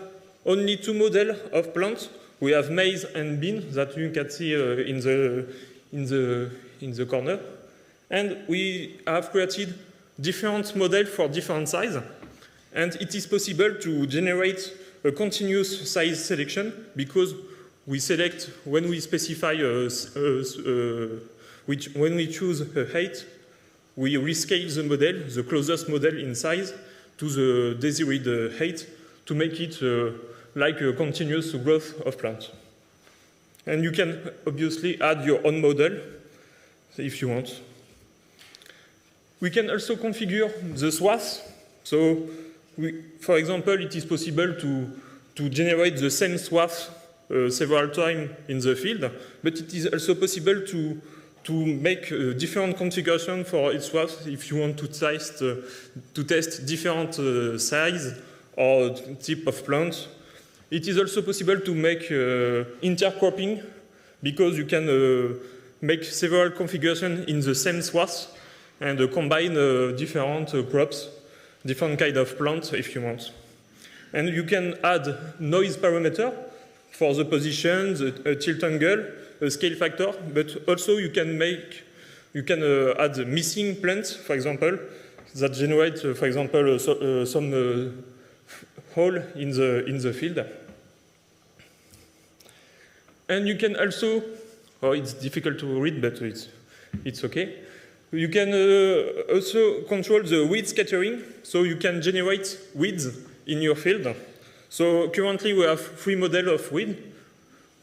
only 2 models of plants. We have maize and bean that you can see in the corner. And we have created different models for different sizes. And it is possible to generate a continuous size selection because we select, when we specify when we choose a height, we rescale the model, the closest model in size, to the desired height to make it like a continuous growth of plants. And you can obviously add your own model if you want. We can also configure the swath. So, for example, it is possible to generate the same swath several times in the field, but it is also possible to make different configuration for each swath if you want to test different size or type of plant. It is also possible to make intercropping because you can make several configurations in the same swath and combine different crops, different kind of plants if you want. And you can add noise parameter for the position, the tilt angle, a scale factor, but also you can add missing plants, for example, that generate, for example, some hole in the field. And you can also, it's difficult to read, but it's okay. You can also control the width scattering, so you can generate widths in your field. So currently we have 3 models of width: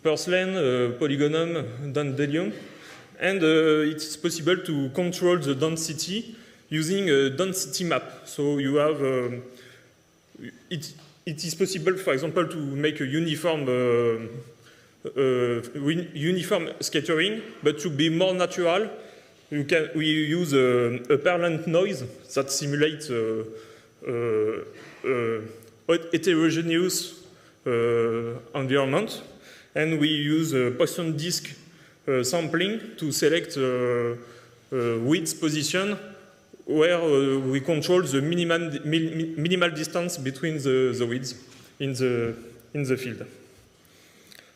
Porcelain, Polygonum, Dandelion, and it's possible to control the density using a density map. So you have, it is possible, for example, to make a uniform scattering, but to be more natural, we use a parent noise that simulates heterogeneous environment. And we use Poisson disk sampling to select width position where we control the minimal distance between the widths in the field.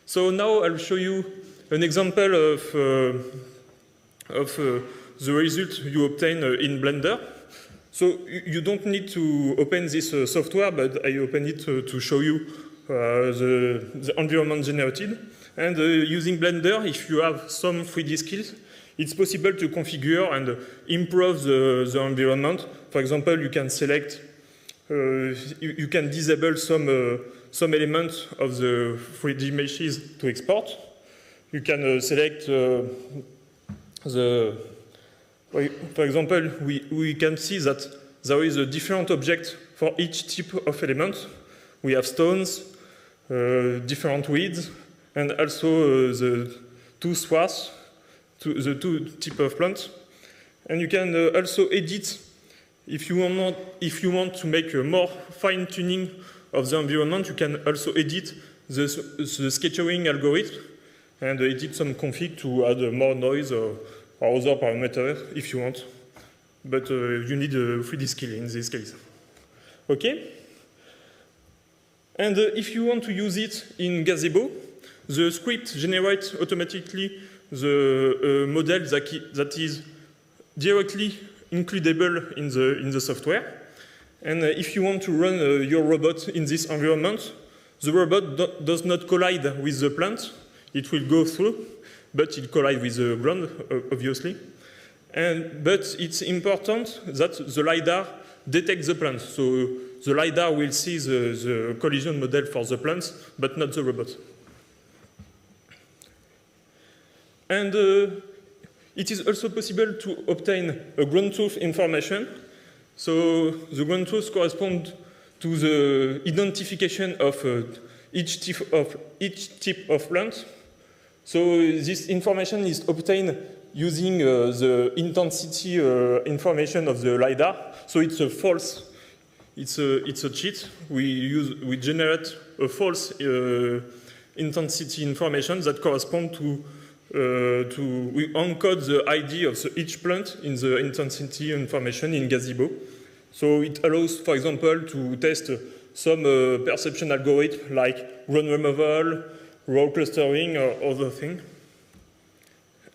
So now I'll show you an example of the result you obtain in Blender. So you don't need to open this software, but I open it to show you the environment generated. And using Blender, if you have some 3D skills, it's possible to configure and improve the environment. For example, you can select, you can disable some elements of the 3D meshes to export. You can select for example, we can see that there is a different object for each type of element. We have stones, different weeds, and also the two swaths, the two types of plants. And you can also edit, if you want to make a more fine-tuning of the environment, you can also edit the scheduling algorithm and edit some config to add more noise or other parameters if you want. But you need a 3D skill in this case. Okay? And if you want to use it in Gazebo, the script generates automatically the model that is directly includable in the software. And if you want to run your robot in this environment, the robot does not collide with the plant. It will go through, but it collides with the ground, obviously. But it's important that the LiDAR detects the plant. So the LiDAR will see the collision model for the plants, but not the robot. And it is also possible to obtain a ground truth information. So the ground truth corresponds to the identification of each type of plant. So this information is obtained using the intensity information of the LiDAR. So it's a false, it's a cheat. We generate a false intensity information that corresponds to we encode the ID of each plant in the intensity information in Gazebo. So it allows, for example, to test some perception algorithm like ground removal, row clustering, or other things.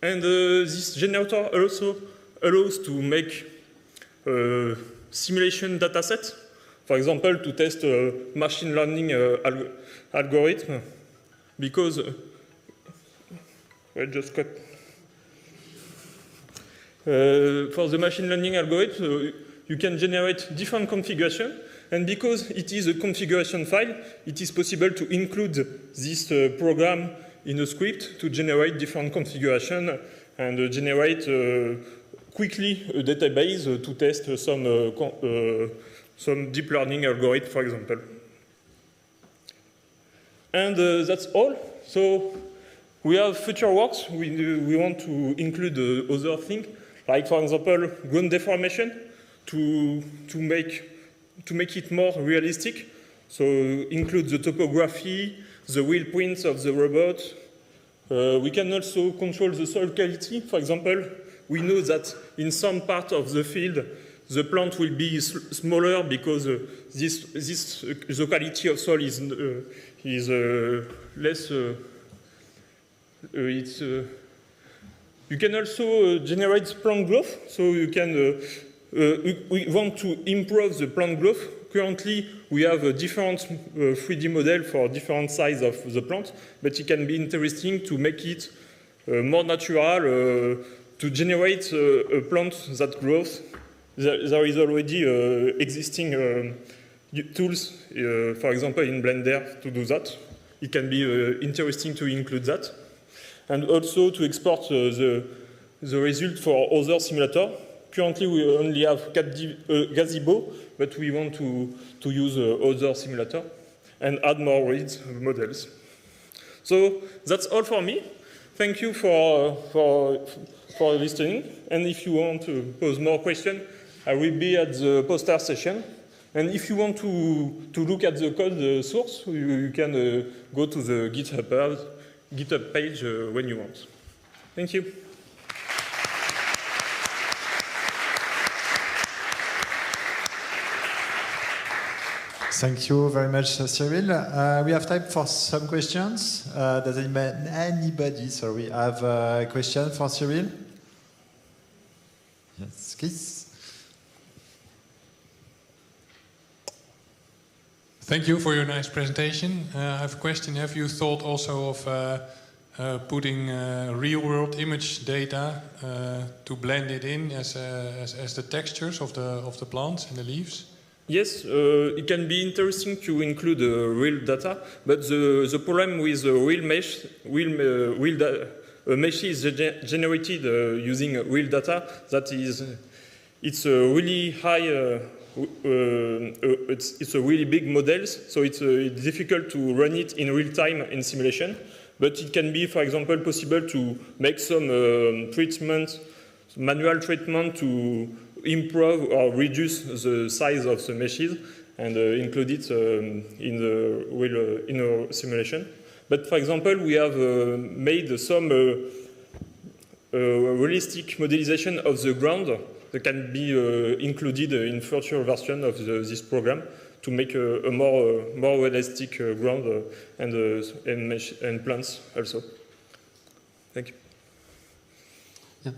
And this generator also allows to make simulation dataset, for example, to test machine learning algorithm, because I just cut. For the machine learning algorithm, you can generate different configurations, and because it is a configuration file, it is possible to include this program in a script to generate different configuration and generate quickly a database to test some deep learning algorithm, for example. And that's all. So we have future works. We want to include other things, like, for example, ground deformation to make it more realistic. So include the topography, the wheel prints of the robot. We can also control the soil quality. For example, we know that in some part of the field, the plant will be smaller because the quality of soil is less. You can also generate plant growth. So you can. We want to improve the plant growth. Currently, we have a different 3D model for different size of the plant, but it can be interesting to make it more natural, to generate a plant that grows. There is already existing tools, for example, in Blender to do that. It can be interesting to include that. And also to export the result for other simulators. Currently, we only have Gazebo, but we want to use other simulator and add more reads models. So that's all for me. Thank you for listening. And if you want to pose more questions, I will be at the poster session. And if you want to look at the code source, you can go to the GitHub page when you want. Thank you. Thank you very much, Cyril. We have time for some questions. Does anybody have a question for Cyril? Skis. Thank you for your nice presentation. I have a question. Have you thought also of putting real-world image data to blend it in as the textures of the plants and the leaves? Yes, it can be interesting to include real data, but the problem with real mesh, mesh is generated using real data. That is, it's a really high. It's a really big models, so it's difficult to run it in real time in simulation. But it can be, for example, possible to make some treatment, manual treatment to improve or reduce the size of the meshes and include it in the real simulation. But for example, we have made some realistic modelization of the ground that can be included in future version of this program to make a more realistic ground and plants also. Thank you. Yeah.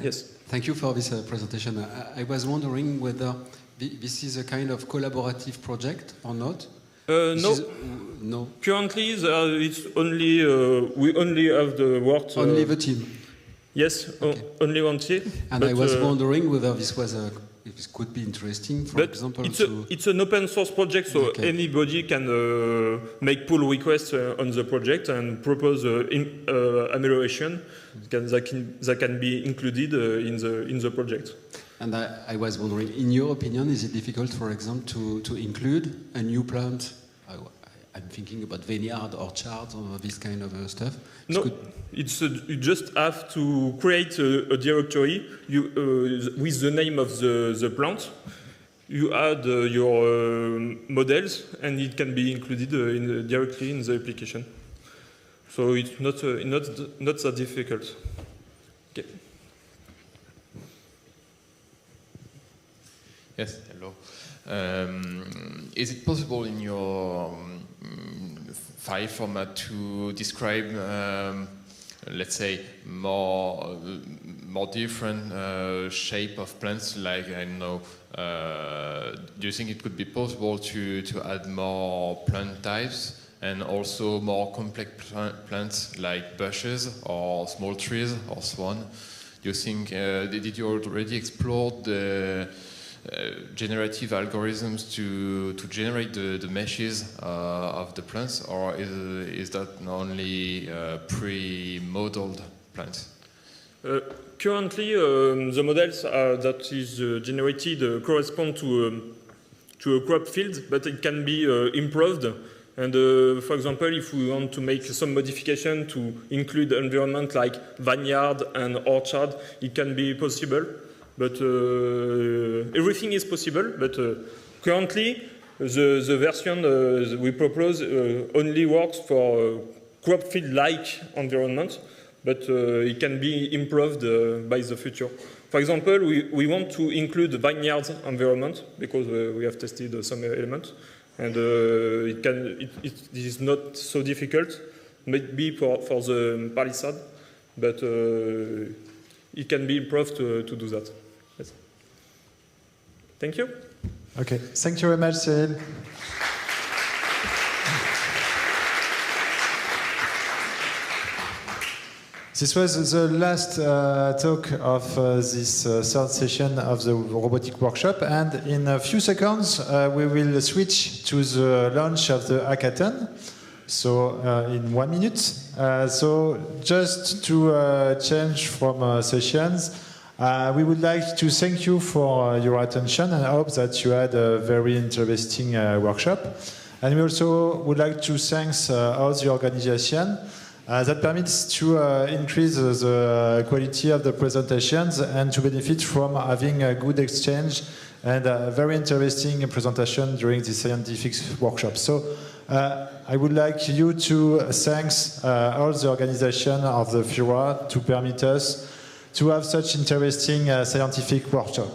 Yes. Thank you for this presentation. I was wondering whether this is a kind of collaborative project or not. No. No. Currently, it's only we only have the work. Only the team. Yes, okay. Only one team. And I was wondering whether this was if this could be interesting, for example. It's an open source project, so okay. Anybody can make pull requests on the project and propose amelioration that can be included in the project. And I was wondering, in your opinion, is it difficult, for example, to include a new plant? I'm thinking about vineyard, orchard, or this kind of stuff. No, you just have to create a directory with the name of the plant. You add your models, and it can be included directly in the application. So it's not that difficult. Okay. Yes, hello. Is it possible in your file format to describe, let's say, more different shape of plants? Like, I don't know, do you think it could be possible to add more plant types and also more complex plants like bushes or small trees or so on? Do you think, did you already explore the generative algorithms to generate the meshes of the plants, or is that only pre-modeled plants? Currently, the models that is generated correspond to a crop field, but it can be improved. And for example, if we want to make some modification to include environment like vineyard and orchard, it can be possible. But everything is possible. But currently, the version we propose only works for crop field-like environment, but it can be improved by the future. For example, we want to include vineyard environment because we have tested some elements, and it is not so difficult, maybe for the palisade, but it can be improved to do that. Yes. Thank you. Okay, thank you very much, Cyril. This was the last talk of this third session of the robotic workshop, and in a few seconds we will switch to the launch of the hackathon. So in 1 minute. So just to change from sessions, we would like to thank you for your attention, and I hope that you had a very interesting workshop. And we also would like to thank all the organization that permits to increase the quality of the presentations and to benefit from having a good exchange and a very interesting presentation during the scientific workshop. So I would like you to thank all the organization of the FIRA to permit us to have such interesting scientific workshop.